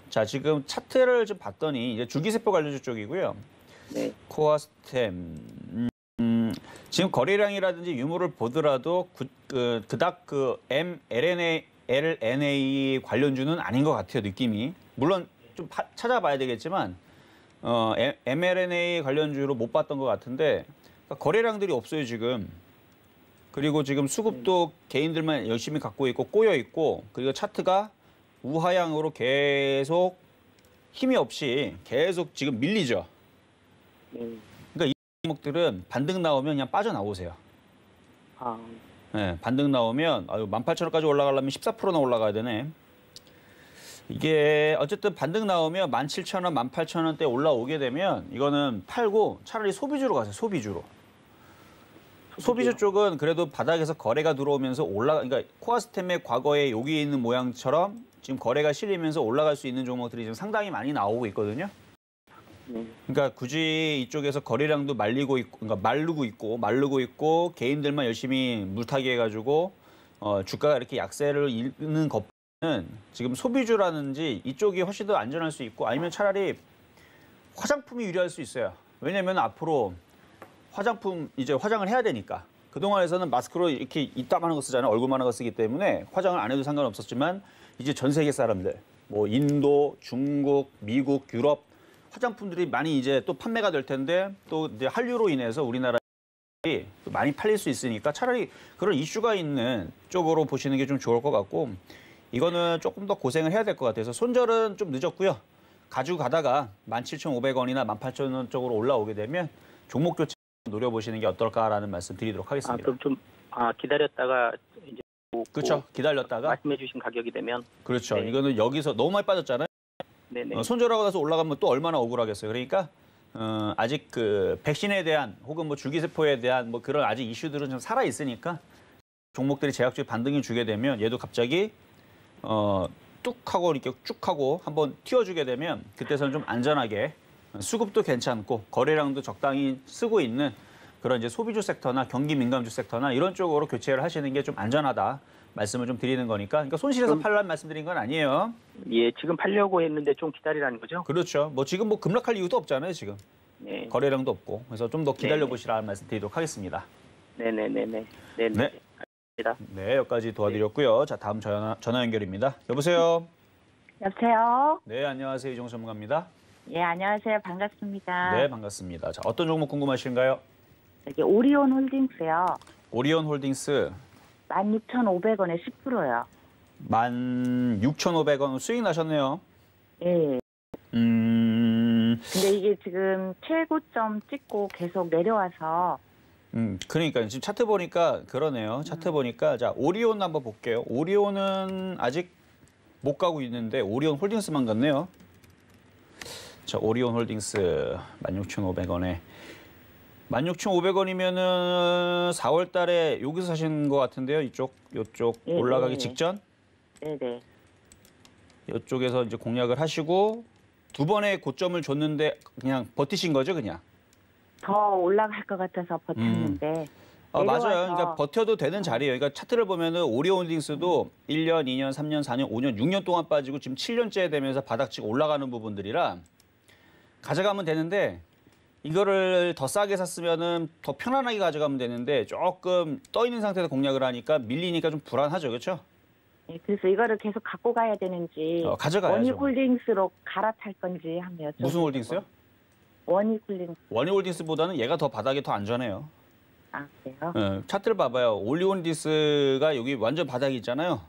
S3: 자, 지금 차트를 좀 봤더니 이제 줄기세포 관련주 쪽이고요.
S5: 네.
S3: 코아스템 지금 거래량이라든지 유무를 보더라도 그닥 mRNA 관련주는 아닌 것 같아요, 느낌이. 물론 좀 찾아봐야 되겠지만 mRNA 관련주로 못 봤던 것 같은데 그러니까 거래량들이 없어요, 지금. 그리고 지금 수급도 개인들만 열심히 갖고 있고 꼬여 있고 그리고 차트가 우하향으로 계속 힘이 없이 계속 지금 밀리죠. 그러니까 이 종목들은 반등 나오면 그냥 빠져나오세요.
S5: 아,
S3: 네, 반등 나오면 18,000원까지 올라가려면 14%나 올라가야 되네. 이게 어쨌든 반등 나오면 17,000원, 18,000원대 올라오게 되면 이거는 팔고 차라리 소비주로 가세요. 소비주 쪽은 그래도 바닥에서 거래가 들어오면서 그러니까 코아스템의 과거에 여기 있는 모양처럼 지금 거래가 실리면서 올라갈 수 있는 종목들이 지금 상당히 많이 나오고 있거든요. 그러니까 굳이 이쪽에서 거래량도 말리고 있고, 그러니까 마르고 있고 개인들만 열심히 물타기 해가지고 주가가 이렇게 약세를 잃는 것보다는 지금 소비주라든지 이쪽이 훨씬 더 안전할 수 있고 아니면 차라리 화장품이 유리할 수 있어요. 왜냐면 앞으로 화장품 이제 화장을 해야 되니까. 그동안에서는 마스크로 이렇게 이따만한 거 쓰잖아요. 얼굴만한 거 쓰기 때문에 화장을 안 해도 상관없었지만 이제 전 세계 사람들, 뭐 인도, 중국, 미국, 유럽 화장품들이 많이 이제 또 판매가 될 텐데 또 이제 한류로 인해서 우리나라에 많이 팔릴 수 있으니까 차라리 그런 이슈가 있는 쪽으로 보시는 게 좀 좋을 것 같고 이거는 조금 더 고생을 해야 될 것 같아서 손절은 좀 늦었고요. 가지고 가다가 17,500원이나 18,000원 쪽으로 올라오게 되면 종목 교체 노려보시는 게 어떨까라는 말씀 드리도록 하겠습니다.
S5: 그럼 좀 기다렸다가 이제
S3: 그렇죠. 기다렸다가
S5: 말씀해주신 가격이 되면
S3: 그렇죠.
S5: 네.
S3: 이거는 여기서 너무 많이 빠졌잖아요.
S5: 네네.
S3: 손절하고 나서 올라가면 또 얼마나 억울하겠어요. 그러니까 아직 그 백신에 대한 혹은 뭐 줄기세포에 대한 뭐 그런 아직 이슈들은 좀 살아 있으니까 종목들이 제약주에 반등이 주게 되면 얘도 갑자기 뚝 하고 이렇게 쭉 하고 한번 튀어주게 되면 그때서는 좀 안전하게 수급도 괜찮고 거래량도 적당히 쓰고 있는 그런 이제 소비주 섹터나 경기 민감주 섹터나 이런 쪽으로 교체를 하시는 게 좀 안전하다 말씀을 좀 드리는 거니까 그러니까 손실해서 팔라는 말씀드린 건 아니에요.
S5: 예, 지금 팔려고 했는데 좀 기다리라는 거죠?
S3: 그렇죠. 뭐 지금 뭐 급락할 이유도 없잖아요. 지금
S5: 네.
S3: 거래량도 없고 그래서 좀 더 기다려 보시라는 말씀 드리도록 하겠습니다.
S5: 네네네네. 네네.
S3: 네.
S5: 알겠습니다.
S3: 네, 여기까지 도와드렸고요. 자, 다음 전화 연결입니다. 여보세요.
S6: 여보세요?
S3: 네, 안녕하세요. 이종수 전문가입니다.
S6: 예, 안녕하세요. 반갑습니다.
S3: 네, 반갑습니다. 자, 어떤 종목 궁금하신가요?
S6: 여기 오리온 홀딩스요.
S3: 오리온 홀딩스
S6: 16,500원에 10%요.
S3: 16,500원 수익 나셨네요.
S6: 예. 근데 이게 지금 최고점 찍고 계속 내려와서
S3: 그러니까 지금 차트 보니까 그러네요. 차트 보니까 자, 오리온 한번 볼게요. 오리온은 아직 못 가고 있는데 오리온 홀딩스만 갔네요. 자, 오리온 홀딩스 16,500원에 16,500원이면은 4월 달에 여기서 사신 것 같은데요. 요쪽
S6: 예,
S3: 올라가기
S6: 예.
S3: 직전
S6: 네네.
S3: 이쪽에서 이제 공략을 하시고 두 번의 고점을 줬는데 그냥 버티신 거죠, 그냥.
S6: 더 올라갈 것 같아서 버텼는데
S3: 맞아요.
S6: 내려와서
S3: 그러니까 버텨도 되는 자리예요. 그러니까 차트를 보면은 오리온 홀딩스도 1년, 2년, 3년, 4년, 5년, 6년 동안 빠지고 지금 7년째 되면서 바닥치고 올라가는 부분들이라 가져가면 되는데 이거를 더 싸게 샀으면은 더 편안하게 가져가면 되는데 조금 떠 있는 상태에서 공략을 하니까 밀리니까 좀 불안하죠, 그렇죠?
S6: 예, 그래서 이거를 계속 갖고 가야 되는지
S3: 가져가야죠.
S6: 원익홀딩스로 갈아탈 건지 한번 여쭤보세요.
S3: 무슨 홀딩스요?
S6: 원익홀딩스.
S3: 원익홀딩스보다는 얘가 더 바닥이 더 안전해요.
S6: 아, 그래요?
S3: 차트를 봐봐요. 오리온디스가 여기 완전 바닥이 있잖아요.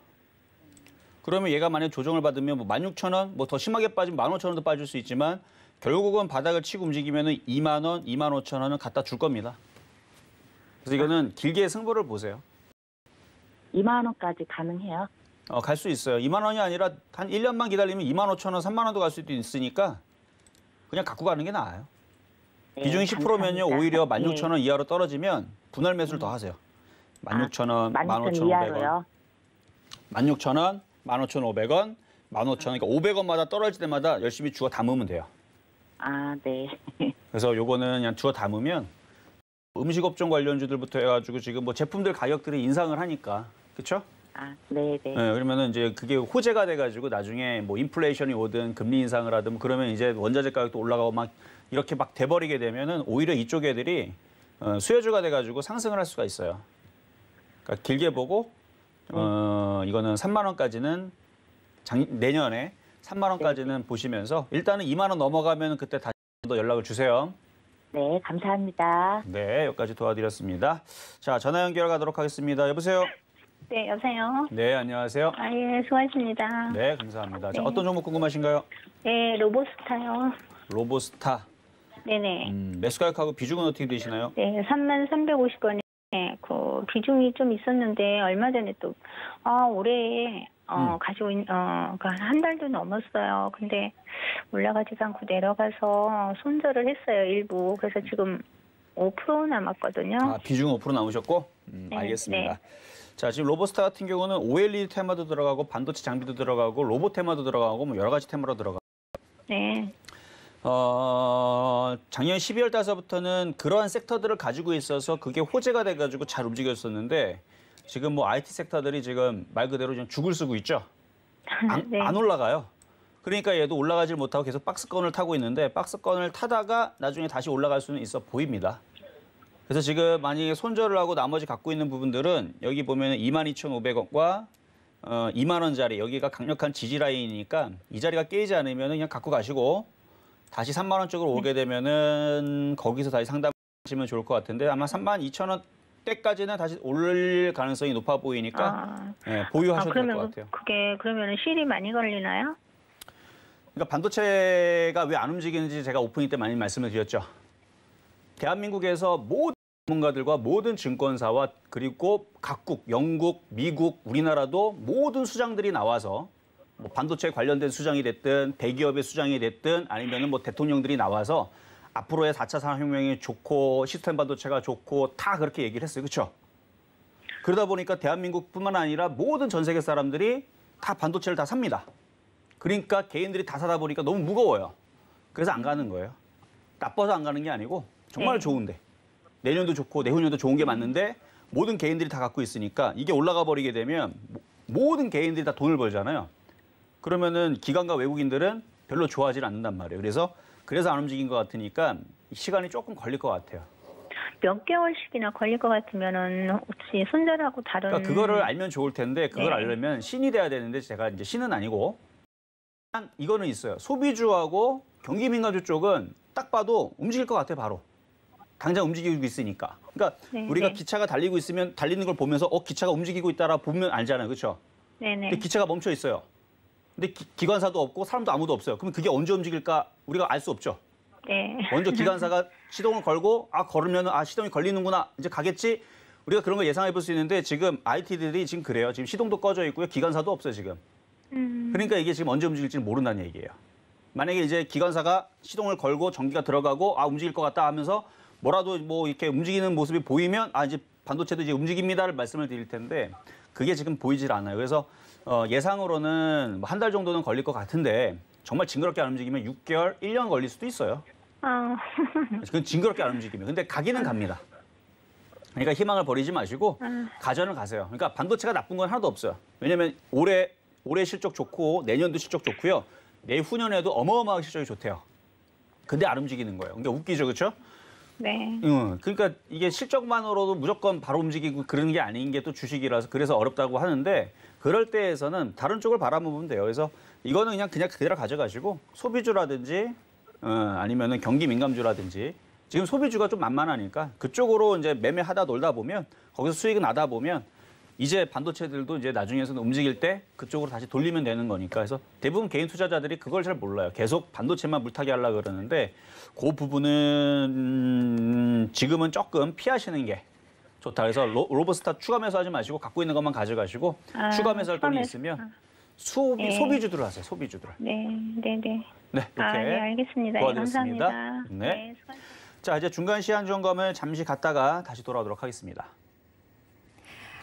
S3: 그러면 얘가 만약 조정을 받으면 뭐 16,000원, 뭐 더 심하게 빠지면 15,000원도 빠질 수 있지만 결국은 바닥을 치고 움직이면은 2만 원, 25,000원은 갖다 줄 겁니다. 그래서 이거는 길게 승부를 보세요.
S6: 2만 원까지 가능해요?
S3: 갈 수 있어요. 2만 원이 아니라 한 1년만 기다리면 25,000원, 3만 원도 갈 수도 있으니까 그냥 갖고 가는 게 나아요.
S6: 네,
S3: 비중이 10%면요.
S6: 감사합니다.
S3: 오히려
S6: 예.
S3: 16,000원 이하로 떨어지면 분할 매수를 더 하세요. 16,000원,
S6: 16,000
S3: 15,500원.
S6: 이하로요?
S3: 16,000원, 15,500원, 15,000원. 그러니까 500원마다 떨어질 때마다 열심히 주워 담으면 돼요.
S6: 아, 네.
S3: 그래서 요거는 그냥 주워 담으면 음식업종 관련주들부터 해가지고 지금 뭐 제품들 가격들이 인상을 하니까 그렇죠?
S6: 아, 네네.
S3: 네, 그러면은 이제 그게 호재가 돼가지고 나중에 뭐 인플레이션이 오든 금리 인상을 하든 뭐 그러면 이제 원자재 가격도 올라가고 막 이렇게 막 돼버리게 되면은 오히려 이쪽 애들이 수혜주가 돼가지고 상승을 할 수가 있어요. 그러니까 길게 보고 이거는 3만 원까지는 내년에 3만 원까지는 보시면서 일단은 2만 원 넘어가면 그때 다시 더 연락을 주세요.
S6: 네, 감사합니다.
S3: 네, 여기까지 도와드렸습니다. 자, 전화 연결 가도록 하겠습니다. 여보세요?
S7: 네, 여보세요.
S3: 네, 안녕하세요.
S7: 아, 예, 수고하십니다.
S3: 네, 감사합니다. 자,
S7: 네.
S3: 어떤 종목 궁금하신가요?
S7: 네, 로보스타요.
S3: 로보스타.
S7: 네네.
S3: 매수 가격하고 비중은 어떻게 되시나요?
S7: 네, 33,350원에 그 비중이 좀 있었는데 얼마 전에 또 올해 가지고 한 달도 넘었어요. 근데 올라가지도 않고 내려가서 손절을 했어요, 일부. 그래서 지금 5% 남았거든요.
S3: 아, 비중 5% 남으셨고?
S7: 네,
S3: 알겠습니다.
S7: 네.
S3: 자, 지금 로보스타 같은 경우는 OLED 테마도 들어가고 반도체 장비도 들어가고 로봇 테마도 들어가고 뭐 여러 가지 테마로 들어가고.
S7: 네.
S3: 작년 12월 달서부터는 그러한 섹터들을 가지고 있어서 그게 호재가 돼가지고 잘 움직였었는데 지금 뭐 IT 섹터들이 지금 말 그대로 좀 죽을 쓰고 있죠.
S7: 네.
S3: 안 올라가요. 그러니까 얘도 올라가질 못하고 계속 박스권을 타고 있는데 박스권을 타다가 나중에 다시 올라갈 수는 있어 보입니다. 그래서 지금 만약에 손절을 하고 나머지 갖고 있는 부분들은 여기 보면 22,500원과 2만 원짜리 여기가 강력한 지지 라인이니까 이 자리가 깨지지 않으면 그냥 갖고 가시고 다시 3만 원 쪽으로 오게 되면은 거기서 다시 상담하시면 좋을 것 같은데 아마 32,000원 때까지는 다시 오를 가능성이 높아 보이니까 보유하셔도 될 것 같아요.
S7: 그게 그러면 실이 많이 걸리나요?
S3: 그러니까 반도체가 왜 안 움직이는지 제가 오프닝 때 많이 말씀을 드렸죠. 대한민국에서 모든 전문가들과 모든 증권사와 그리고 각국, 영국, 미국, 우리나라도 모든 수장들이 나와서 뭐 반도체 관련된 수장이 됐든 대기업의 수장이 됐든 아니면은 뭐 대통령들이 나와서 앞으로의 4차 산업혁명이 좋고 시스템 반도체가 좋고 다 그렇게 얘기를 했어요. 그렇죠? 그러다 보니까 대한민국뿐만 아니라 모든 전 세계 사람들이 다 반도체를 다 삽니다. 그러니까 개인들이 다 사다 보니까 너무 무거워요. 그래서 안 가는 거예요. 나빠서 안 가는 게 아니고 정말 좋은데 내년도 좋고 내후년도 좋은 게 맞는데 모든 개인들이 다 갖고 있으니까 이게 올라가 버리게 되면 모든 개인들이 다 돈을 벌잖아요. 그러면은 기관과 외국인들은 별로 좋아하지 않는단 말이에요. 그래서 안 움직인 것 같으니까 시간이 조금 걸릴 것 같아요.
S7: 몇 개월씩이나 걸릴 것 같으면은 혹시 손절하고 다른
S3: 그러니까 그거를 알면 좋을 텐데 그걸
S7: 네.
S3: 알려면 신이 돼야 되는데 제가 이제 신은 아니고 이거는 있어요. 소비주하고 경기민감주 쪽은 딱 봐도 움직일 것 같아요. 바로. 당장 움직이고 있으니까. 그러니까 우리가 기차가 달리고 있으면 달리는 걸 보면서 기차가 움직이고 있다라 보면 알잖아요. 그렇죠?
S7: 네네.
S3: 근데 기차가 멈춰 있어요. 근데 기관사도 없고 사람도 아무도 없어요. 그럼 그게 언제 움직일까 우리가 알 수 없죠.
S7: 네.
S3: 먼저 기관사가 시동을 걸고 걸으면 시동이 걸리는구나 이제 가겠지. 우리가 그런 거 예상해 볼 수 있는데 지금 IT들이 지금 그래요. 지금 시동도 꺼져 있고요. 기관사도 없어요 지금. 그러니까 이게 지금 언제 움직일지는 모른다는 얘기예요. 만약에 이제 기관사가 시동을 걸고 전기가 들어가고 움직일 것 같다 하면서 뭐라도 뭐 이렇게 움직이는 모습이 보이면 이제 반도체도 이제 움직입니다를 말씀을 드릴 텐데 그게 지금 보이질 않아요. 그래서 예상으로는 한 달 정도는 걸릴 것 같은데 정말 징그럽게 안 움직이면 6개월, 1년 걸릴 수도 있어요. 그건 징그럽게 안 움직이면. 근데 가기는 갑니다. 그러니까 희망을 버리지 마시고 가전을 가세요. 그러니까 반도체가 나쁜 건 하나도 없어요. 왜냐면 올해 실적 좋고 내년도 실적 좋고요. 내후년에도 어마어마하게 실적이 좋대요. 근데 안 움직이는 거예요. 그러니까 웃기죠, 그렇죠?
S7: 네.
S3: 그러니까 이게 실적만으로도 무조건 바로 움직이고 그런 게 아닌 게 또 주식이라서 그래서 어렵다고 하는데 그럴 때에서는 다른 쪽을 바라보면 돼요. 그래서 이거는 그냥 그대로 가져가시고 소비주라든지 아니면은 경기 민감주라든지 지금 소비주가 좀 만만하니까 그쪽으로 이제 매매하다 놀다 보면 거기서 수익이 나다 보면 이제 반도체들도 이제 나중에서는 움직일 때 그쪽으로 다시 돌리면 되는 거니까. 그래서 대부분 개인 투자자들이 그걸 잘 몰라요. 계속 반도체만 물타기 하려고 그러는데 그 부분은 지금은 조금 피하시는 게 좋다. 그래서 로버스타 추가 매수하지 마시고 갖고 있는 것만 가져가시고 추가 매수할 돈이 있으면 소비주들 하세요. 소비주들.
S7: 네, 네, 네.
S3: 네, 이렇게
S7: 네, 알겠습니다.
S3: 도와드렸습니다.
S7: 감사합니다.
S3: 네.
S7: 수고하셨습니다.
S3: 자, 이제 중간 시한 점검을 잠시 갔다가 다시 돌아오도록 하겠습니다.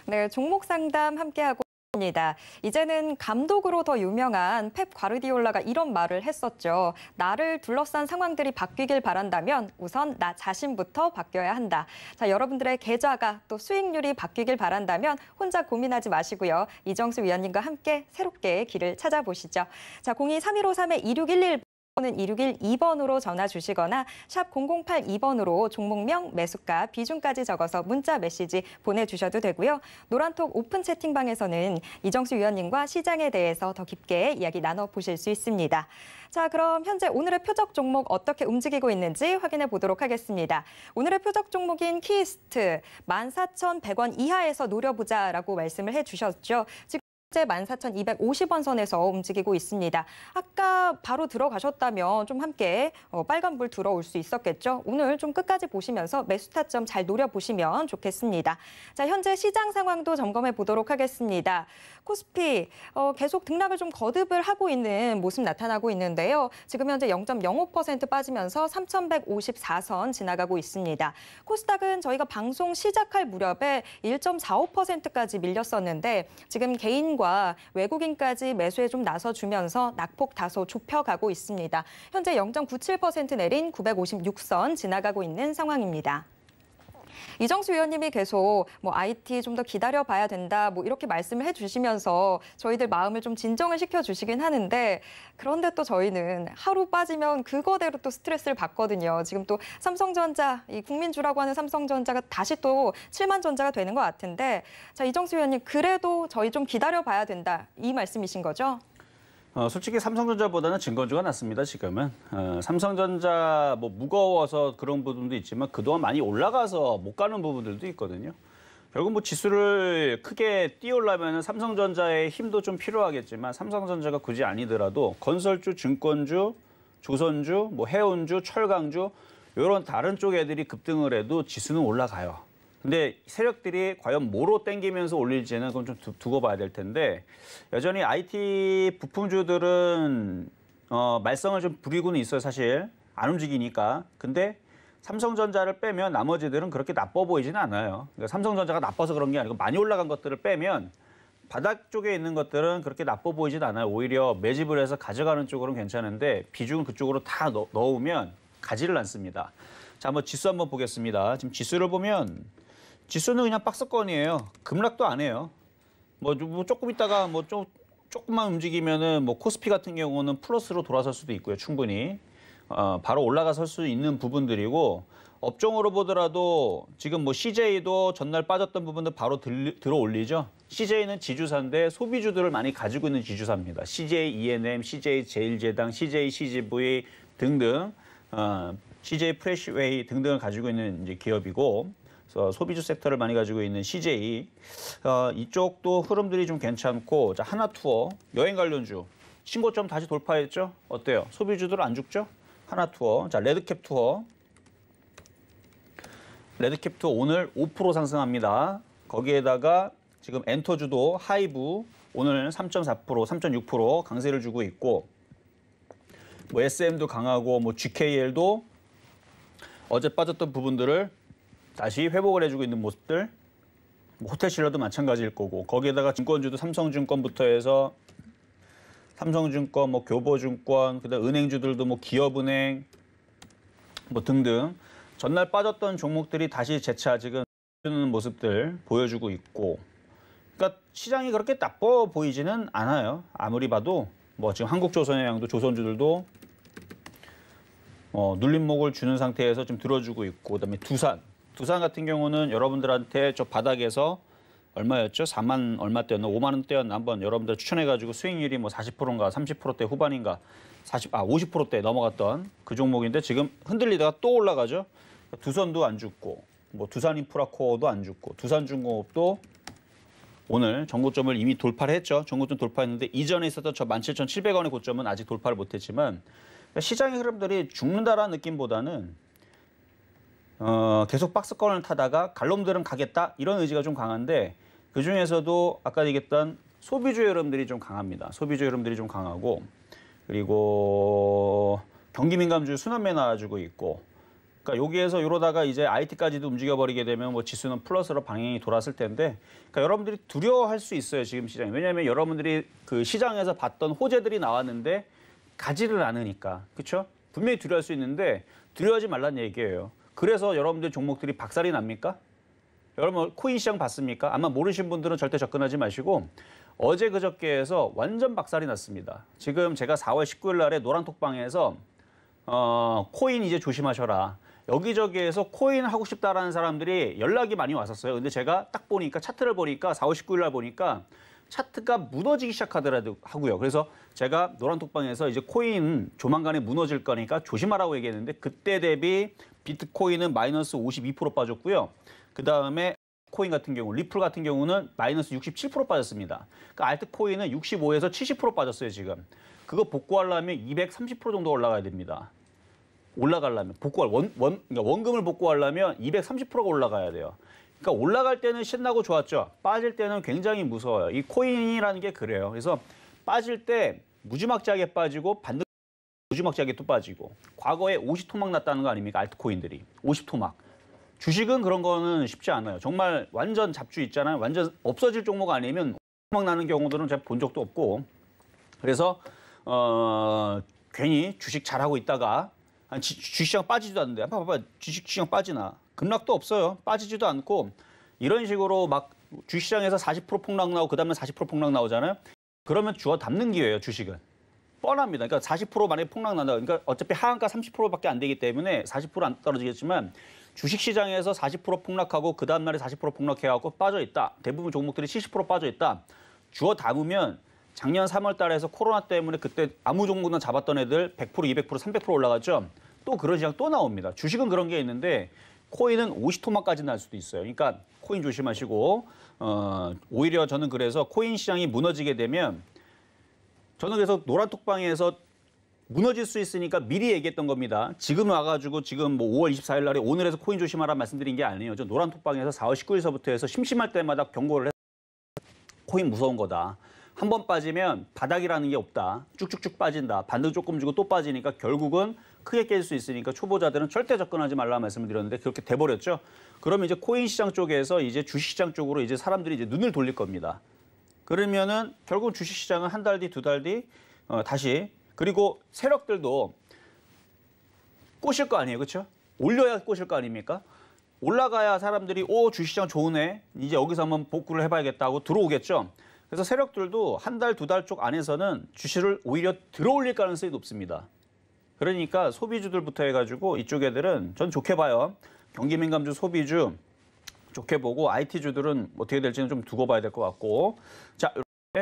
S2: 네, 종목 상담 함께하고 있습니다. 이제는 감독으로 더 유명한 펩 과르디올라가 이런 말을 했었죠. 나를 둘러싼 상황들이 바뀌길 바란다면 우선 나 자신부터 바뀌어야 한다. 자, 여러분들의 계좌가 또 수익률이 바뀌길 바란다면 혼자 고민하지 마시고요. 이정수 위원님과 함께 새롭게 길을 찾아보시죠. 자, 02-3153-2611 는 2612번으로 전화 주시거나 샵 0082번으로 종목명, 매수가, 비중까지 적어서 문자 메시지 보내주셔도 되고요. 노란톡 오픈 채팅방에서는 이정수 위원님과 시장에 대해서 더 깊게 이야기 나눠보실 수 있습니다. 자, 그럼 현재 오늘의 표적 종목 어떻게 움직이고 있는지 확인해 보도록 하겠습니다. 오늘의 표적 종목인 키스트 14,100원 이하에서 노려보자라고 말씀을 해주셨죠. 지금 현재 14,250원 선에서 움직이고 있습니다. 아까 바로 들어가셨다면 좀 함께 빨간불 들어올 수 있었겠죠. 오늘 좀 끝까지 보시면서 매수 타점 잘 노려보시면 좋겠습니다. 자, 현재 시장 상황도 점검해 보도록 하겠습니다. 코스피 계속 등락을 좀 거듭을 하고 있는 모습 나타나고 있는데요. 지금 현재 0.05% 빠지면서 3,154선 지나가고 있습니다. 코스닥은 저희가 방송 시작할 무렵에 1.45%까지 밀렸었는데 지금 개인과 외국인까지 매수에 좀 나서주면서 낙폭 다소 좁혀가고 있습니다. 현재 0.97% 내린 956선 지나가고 있는 상황입니다. 이정수 위원님이 계속 뭐 IT 좀 더 기다려봐야 된다 뭐 이렇게 말씀을 해주시면서 저희들 마음을 좀 진정을 시켜주시긴 하는데 그런데 또 저희는 하루 빠지면 그거대로 또 스트레스를 받거든요. 지금 또 삼성전자, 이 국민주라고 하는 삼성전자가 다시 또 7만 전자가 되는 것 같은데 자 이정수 위원님 그래도 저희 좀 기다려봐야 된다 이 말씀이신 거죠?
S3: 솔직히 삼성전자보다는 증권주가 낫습니다. 지금은 삼성전자 뭐 무거워서 그런 부분도 있지만 그동안 많이 올라가서 못 가는 부분들도 있거든요. 결국 뭐 지수를 크게 띄우려면 삼성전자의 힘도 좀 필요하겠지만 삼성전자가 굳이 아니더라도 건설주, 증권주, 조선주, 뭐 해운주, 철강주 이런 다른 쪽 애들이 급등을 해도 지수는 올라가요. 근데 세력들이 과연 뭐로 땡기면서 올릴지는 그건 좀 두고 봐야 될 텐데 여전히 IT 부품주들은 말썽을 좀 부리고는 있어요. 사실 안 움직이니까. 근데 삼성전자를 빼면 나머지들은 그렇게 나빠 보이지는 않아요. 그러니까 삼성전자가 나빠서 그런 게 아니고 많이 올라간 것들을 빼면 바닥 쪽에 있는 것들은 그렇게 나빠 보이진 않아요. 오히려 매집을 해서 가져가는 쪽으로는 괜찮은데 비중을 그쪽으로 다 넣으면 가지를 않습니다. 자, 한번 지수 한번 보겠습니다. 지금 지수를 보면 지수는 그냥 박스권이에요. 급락도 안 해요. 뭐 조금 있다가 뭐 조금만 움직이면은 뭐 코스피 같은 경우는 플러스로 돌아설 수도 있고요. 충분히 바로 올라가설 수 있는 부분들이고 업종으로 보더라도 지금 뭐 CJ도 전날 빠졌던 부분들 바로 들어 올리죠. CJ는 지주사인데 소비주들을 많이 가지고 있는 지주사입니다. CJ E&M, CJ 제일제당, CJ CGV 등등 CJ 프레시웨이 등등을 가지고 있는 이제 기업이고. 소비주 섹터를 많이 가지고 있는 CJ 이쪽도 흐름들이 좀 괜찮고 자 하나투어 여행 관련주 신고점 다시 돌파했죠? 어때요? 소비주들 안 죽죠? 하나투어 자 레드캡 투어 오늘 5% 상승합니다. 거기에다가 지금 엔터주도 하이브 오늘 3.4% 3.6% 강세를 주고 있고 뭐 SM도 강하고 뭐 GKL도 어제 빠졌던 부분들을 다시 회복을 해주고 있는 모습들, 뭐 호텔신라도 마찬가지일 거고 거기에다가 증권주도 삼성증권부터 해서 삼성증권, 뭐 교보증권, 그다음 은행주들도 뭐 기업은행, 뭐 등등 전날 빠졌던 종목들이 다시 재차 지금 주는 모습들 보여주고 있고, 그러니까 시장이 그렇게 나빠 보이지는 않아요. 아무리 봐도 뭐 지금 한국조선해양도 조선주들도 눌림목을 주는 상태에서 좀 들어주고 있고, 그다음에 두산 같은 경우는 여러분들한테 저 바닥에서 얼마였죠? 4만 얼마대였나? 5만 원대였나? 한번 여러분들 추천해가지고 수익률이 뭐 40%인가 30%대 후반인가 50%대 넘어갔던 그 종목인데 지금 흔들리다가 또 올라가죠. 두산도 안 죽고 뭐 두산인프라코어도 안 죽고 두산중공업도 오늘 전고점을 이미 돌파를 했죠. 전고점 돌파했는데 이전에 있었던 저 17,700원의 고점은 아직 돌파를 못했지만 시장의 흐름들이 죽는다라는 느낌보다는 계속 박스권을 타다가 갈놈들은 가겠다 이런 의지가 좀 강한데 그중에서도 아까 얘기했던 소비주의 흐름들이 좀 강합니다. 소비주의 흐름들이 좀 강하고 그리고 경기민감주 순환매 나와주고 있고 그러니까 여기에서 이러다가 이제 IT까지도 움직여버리게 되면 뭐 지수는 플러스로 방향이 돌았을 텐데 그러니까 여러분들이 두려워할 수 있어요. 지금 시장이. 왜냐하면 여러분들이 그 시장에서 봤던 호재들이 나왔는데 가지를 않으니까. 그렇죠? 분명히 두려워할 수 있는데 두려워하지 말란 얘기예요. 그래서 여러분들 종목들이 박살이 납니까? 여러분 코인 시장 봤습니까? 아마 모르신 분들은 절대 접근하지 마시고 어제 그저께에서 완전 박살이 났습니다. 지금 제가 4월 19일 날에 노란톡방에서 코인 이제 조심하셔라. 여기저기에서 코인 하고 싶다라는 사람들이 연락이 많이 왔었어요. 근데 제가 딱 보니까 차트를 보니까 4월 19일 날 보니까 차트가 무너지기 시작하더라고요. 그래서 제가 노란톡방에서 이제 코인 조만간에 무너질 거니까 조심하라고 얘기했는데 그때 대비 비트코인은 마이너스 52% 빠졌고요. 그다음에 코인 같은 경우, 리플 같은 경우는 마이너스 67% 빠졌습니다. 그러니까 알트코인은 65에서 70% 빠졌어요, 지금. 그거 복구하려면 230% 정도 올라가야 됩니다. 올라가려면 그러니까 원금을 복구하려면 230%가 올라가야 돼요. 그러니까 올라갈 때는 신나고 좋았죠. 빠질 때는 굉장히 무서워요. 이 코인이라는 게 그래요. 그래서 빠질 때 무지막지하게 빠지고 반등 무지막지하게 또 빠지고 과거에 50토막 났다는 거 아닙니까? 알트코인들이 50토막. 주식은 그런 거는 쉽지 않아요. 정말 완전 잡주 있잖아요. 완전 없어질 종목 아니면 50토막 나는 경우들은 제가 본 적도 없고 그래서 괜히 주식 잘하고 있다가 아니, 주식시장 빠지지도 않는데 봐봐 주식시장 빠지나 급락도 없어요. 빠지지도 않고 이런 식으로 막 주식시장에서 40% 폭락 나오고 그다음에 40% 폭락 나오잖아요. 그러면 주워 담는 기회예요. 주식은 뻔합니다. 그러니까 40% 만약에 폭락 난다. 그러니까 어차피 하한가 30%밖에 안 되기 때문에 40% 안 떨어지겠지만 주식시장에서 40% 폭락하고 그 다음 날에 40% 폭락해갖고 빠져 있다. 대부분 종목들이 70% 빠져 있다. 주워 담으면 작년 3월 달에서 코로나 때문에 그때 아무 종목나 잡았던 애들 100%, 200%, 300% 올라갔죠. 또 그런 시장 또 나옵니다. 주식은 그런 게 있는데 코인은 50토막까지 날 수도 있어요. 그러니까 코인 조심하시고 오히려 저는 그래서 코인 시장이 무너지게 되면 저는 그래서 노란톡방에서 무너질 수 있으니까 미리 얘기했던 겁니다. 지금 와가지고 지금 뭐 5월 24일 날에 오늘에서 코인 조심하라 말씀드린 게 아니에요. 저 노란톡방에서 4월 19일서부터 해서 심심할 때마다 경고를 했어요. 코인 무서운 거다. 한 번 빠지면 바닥이라는 게 없다. 쭉쭉쭉 빠진다. 반등 조금 주고 또 빠지니까 결국은 크게 깨질 수 있으니까 초보자들은 절대 접근하지 말라 말씀을 드렸는데 그렇게 돼버렸죠. 그러면 이제 코인 시장 쪽에서 이제 주식 시장 쪽으로 이제 사람들이 이제 눈을 돌릴 겁니다. 그러면은 결국 주식 시장은 한 달 뒤, 두 달 뒤 다시 그리고 세력들도 꼬실 거 아니에요, 그렇죠? 올려야 꼬실 거 아닙니까? 올라가야 사람들이 주식시장 좋으네. 이제 여기서 한번 복구를 해봐야겠다고 들어오겠죠. 그래서 세력들도 한 달, 두 달 쪽 안에서는 주식을 오히려 들어올릴 가능성이 높습니다. 그러니까 소비주들부터 해가지고 이쪽 애들은 전 좋게 봐요. 경기민감주, 소비주 좋게 보고 IT주들은 어떻게 될지는 좀 두고 봐야 될 것 같고 자,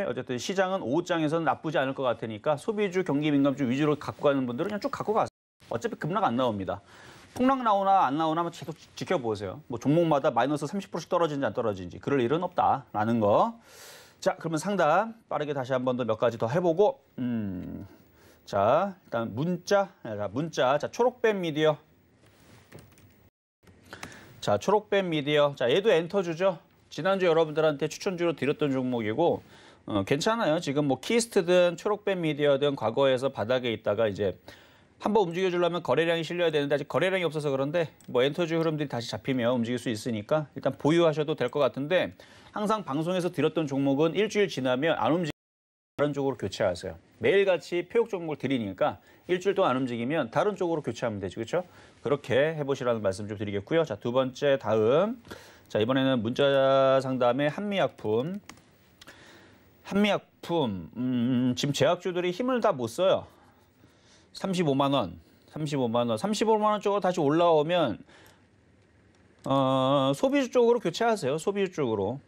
S3: 어쨌든 시장은 오후장에서는 나쁘지 않을 것 같으니까 소비주, 경기민감주 위주로 갖고 가는 분들은 그냥 쭉 갖고 가세요. 어차피 급락 안 나옵니다. 폭락 나오나 안 나오나 한번 계속 지켜보세요. 뭐 종목마다 마이너스 30%씩 떨어지는지 안 떨어지는지 그럴 일은 없다라는 거. 자, 그러면 상담 빠르게 다시 한 번 더 몇 가지 더 해보고 자, 일단 문자. 자, 초록뱀 미디어. 자, 초록뱀 미디어. 자, 얘도 엔터주죠. 지난주 여러분들한테 추천주로 드렸던 종목이고 괜찮아요. 지금 뭐 키스트든 초록뱀 미디어든 과거에서 바닥에 있다가 이제 한번 움직여주려면 거래량이 실려야 되는데 아직 거래량이 없어서 그런데 뭐 엔터주 흐름들이 다시 잡히면 움직일 수 있으니까 일단 보유하셔도 될 것 같은데 항상 방송에서 드렸던 종목은 일주일 지나면 안 움직이면 다른 쪽으로 교체하세요. 매일같이 표역 종목을 드리니까 일주일 동안 안 움직이면 다른 쪽으로 교체하면 되죠. 그렇죠? 그렇게 해보시라는 말씀 좀 드리겠고요. 자, 두 번째 다음. 자, 이번에는 문자 상담의 한미약품. 한미약품. 지금 제약주들이 힘을 다 못 써요. 35만 원. 35만 원 쪽으로 다시 올라오면 소비주 쪽으로 교체하세요. 소비주 쪽으로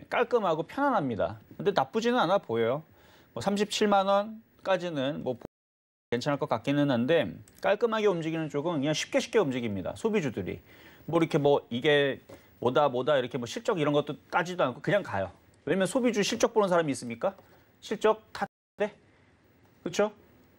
S3: 깔끔하고 편안합니다. 근데 나쁘지는 않아 보여요. 뭐 37만 원까지는 뭐 괜찮을 것 같기는 한데 깔끔하게 움직이는 쪽은 그냥 쉽게 움직입니다. 소비주들이 뭐 이렇게 뭐 이게 뭐다 이렇게 뭐 실적 이런 것도 따지도 않고 그냥 가요. 왜냐면 소비주 실적 보는 사람이 있습니까? 실적 다 돼? 그렇죠?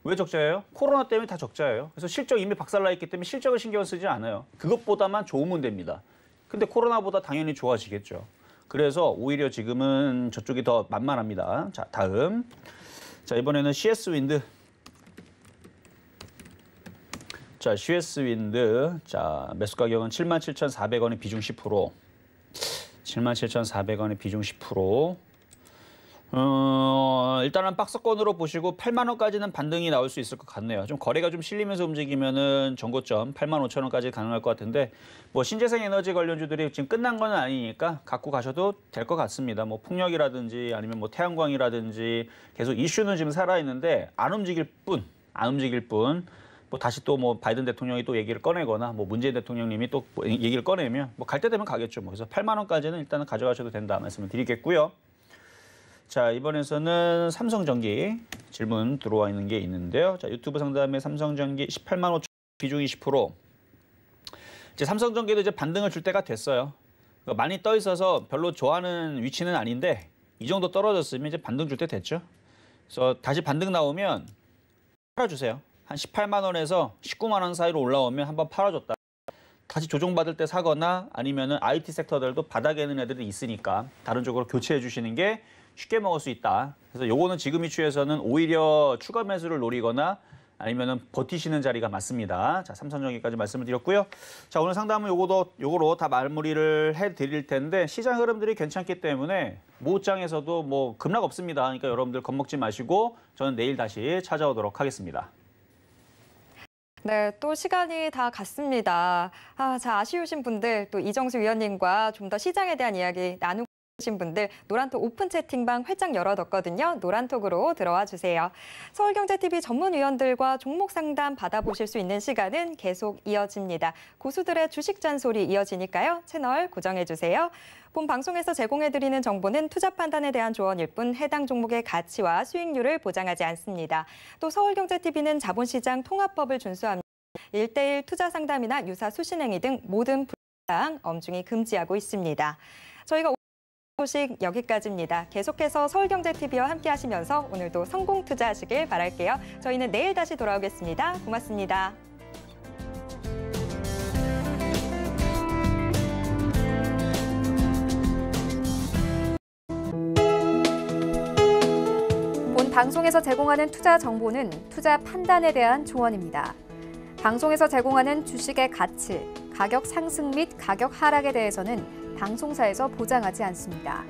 S3: 왜 적자예요? 코로나 때문에 다 적자예요. 그래서 실적 이미 박살나 있기 때문에 실적을 신경 쓰지 않아요. 그것보다만 좋으면 됩니다. 근데 코로나보다 당연히 좋아지겠죠. 그래서 오히려 지금은 저쪽이 더 만만합니다. 자, 다음. 자, 이번에는 CS 자, CS 자, 매수 가격은 77,400원의 비중 10%. 77,400원의 비중 10%. 일단은 박스권으로 보시고 8만 원까지는 반등이 나올 수 있을 것 같네요. 좀 거래가 좀 실리면서 움직이면은 전고점 8만 5천 원까지 가능할 것 같은데 뭐 신재생 에너지 관련주들이 지금 끝난 건 아니니까 갖고 가셔도 될 것 같습니다. 뭐 풍력이라든지 아니면 뭐 태양광이라든지 계속 이슈는 지금 살아 있는데 안 움직일 뿐. 뭐 다시 또 뭐 바이든 대통령이 또 얘기를 꺼내거나 뭐 문재인 대통령님이 또 얘기를 꺼내면 뭐 갈 때 되면 가겠죠. 뭐 그래서 8만 원까지는 일단은 가져가셔도 된다 말씀을 드리겠고요. 자, 이번에서는 삼성전기 질문 들어와 있는 게 있는데요. 자, 유튜브 상담에 삼성전기 18만 5천 비중이 10%. 이제 삼성전기도 이제 반등을 줄 때가 됐어요. 많이 떠 있어서 별로 좋아하는 위치는 아닌데 이 정도 떨어졌으면 이제 반등 줄 때 됐죠. 그래서 다시 반등 나오면 팔아주세요. 한 18만 원에서 19만 원 사이로 올라오면 한번 팔아줬다. 다시 조정받을 때 사거나 아니면은 IT 섹터들도 바닥에 있는 애들이 있으니까 다른 쪽으로 교체해 주시는 게 쉽게 먹을 수 있다. 그래서 요거는 지금 이슈에서는 오히려 추가 매수를 노리거나 아니면은 버티시는 자리가 맞습니다. 자, 삼성전기까지 말씀을 드렸고요. 자, 오늘 상담은 요거로 다 마무리를 해 드릴 텐데 시장 흐름들이 괜찮기 때문에 모장에서도 뭐 급락 없습니다. 그러니까 여러분들 겁먹지 마시고 저는 내일 다시 찾아오도록 하겠습니다.
S2: 네, 또 시간이 다 갔습니다. 자, 아쉬우신 분들, 또 이정수 위원님과 좀 더 시장에 대한 이야기 나누고 계신 분들, 노란톡 오픈 채팅방 활짝 열어뒀거든요. 노란톡으로 들어와 주세요. 서울경제TV 전문위원들과 종목 상담 받아보실 수 있는 시간은 계속 이어집니다. 고수들의 주식 잔소리 이어지니까요. 채널 고정해 주세요. 본 방송에서 제공해드리는 정보는 투자 판단에 대한 조언일 뿐 해당 종목의 가치와 수익률을 보장하지 않습니다. 또 서울경제TV는 자본시장 통합법을 준수합니다. 1:1 투자 상담이나 유사 수신행위 등 모든 불상 엄중히 금지하고 있습니다. 저희가 오늘 소식 여기까지입니다. 계속해서 서울경제TV와 함께 하시면서 오늘도 성공 투자하시길 바랄게요. 저희는 내일 다시 돌아오겠습니다. 고맙습니다.
S1: 본 방송에서 제공하는 투자 정보는 투자 판단에 대한 조언입니다. 방송에서 제공하는 주식의 가치, 가격 상승 및 가격 하락에 대해서는 방송사에서 보장하지 않습니다.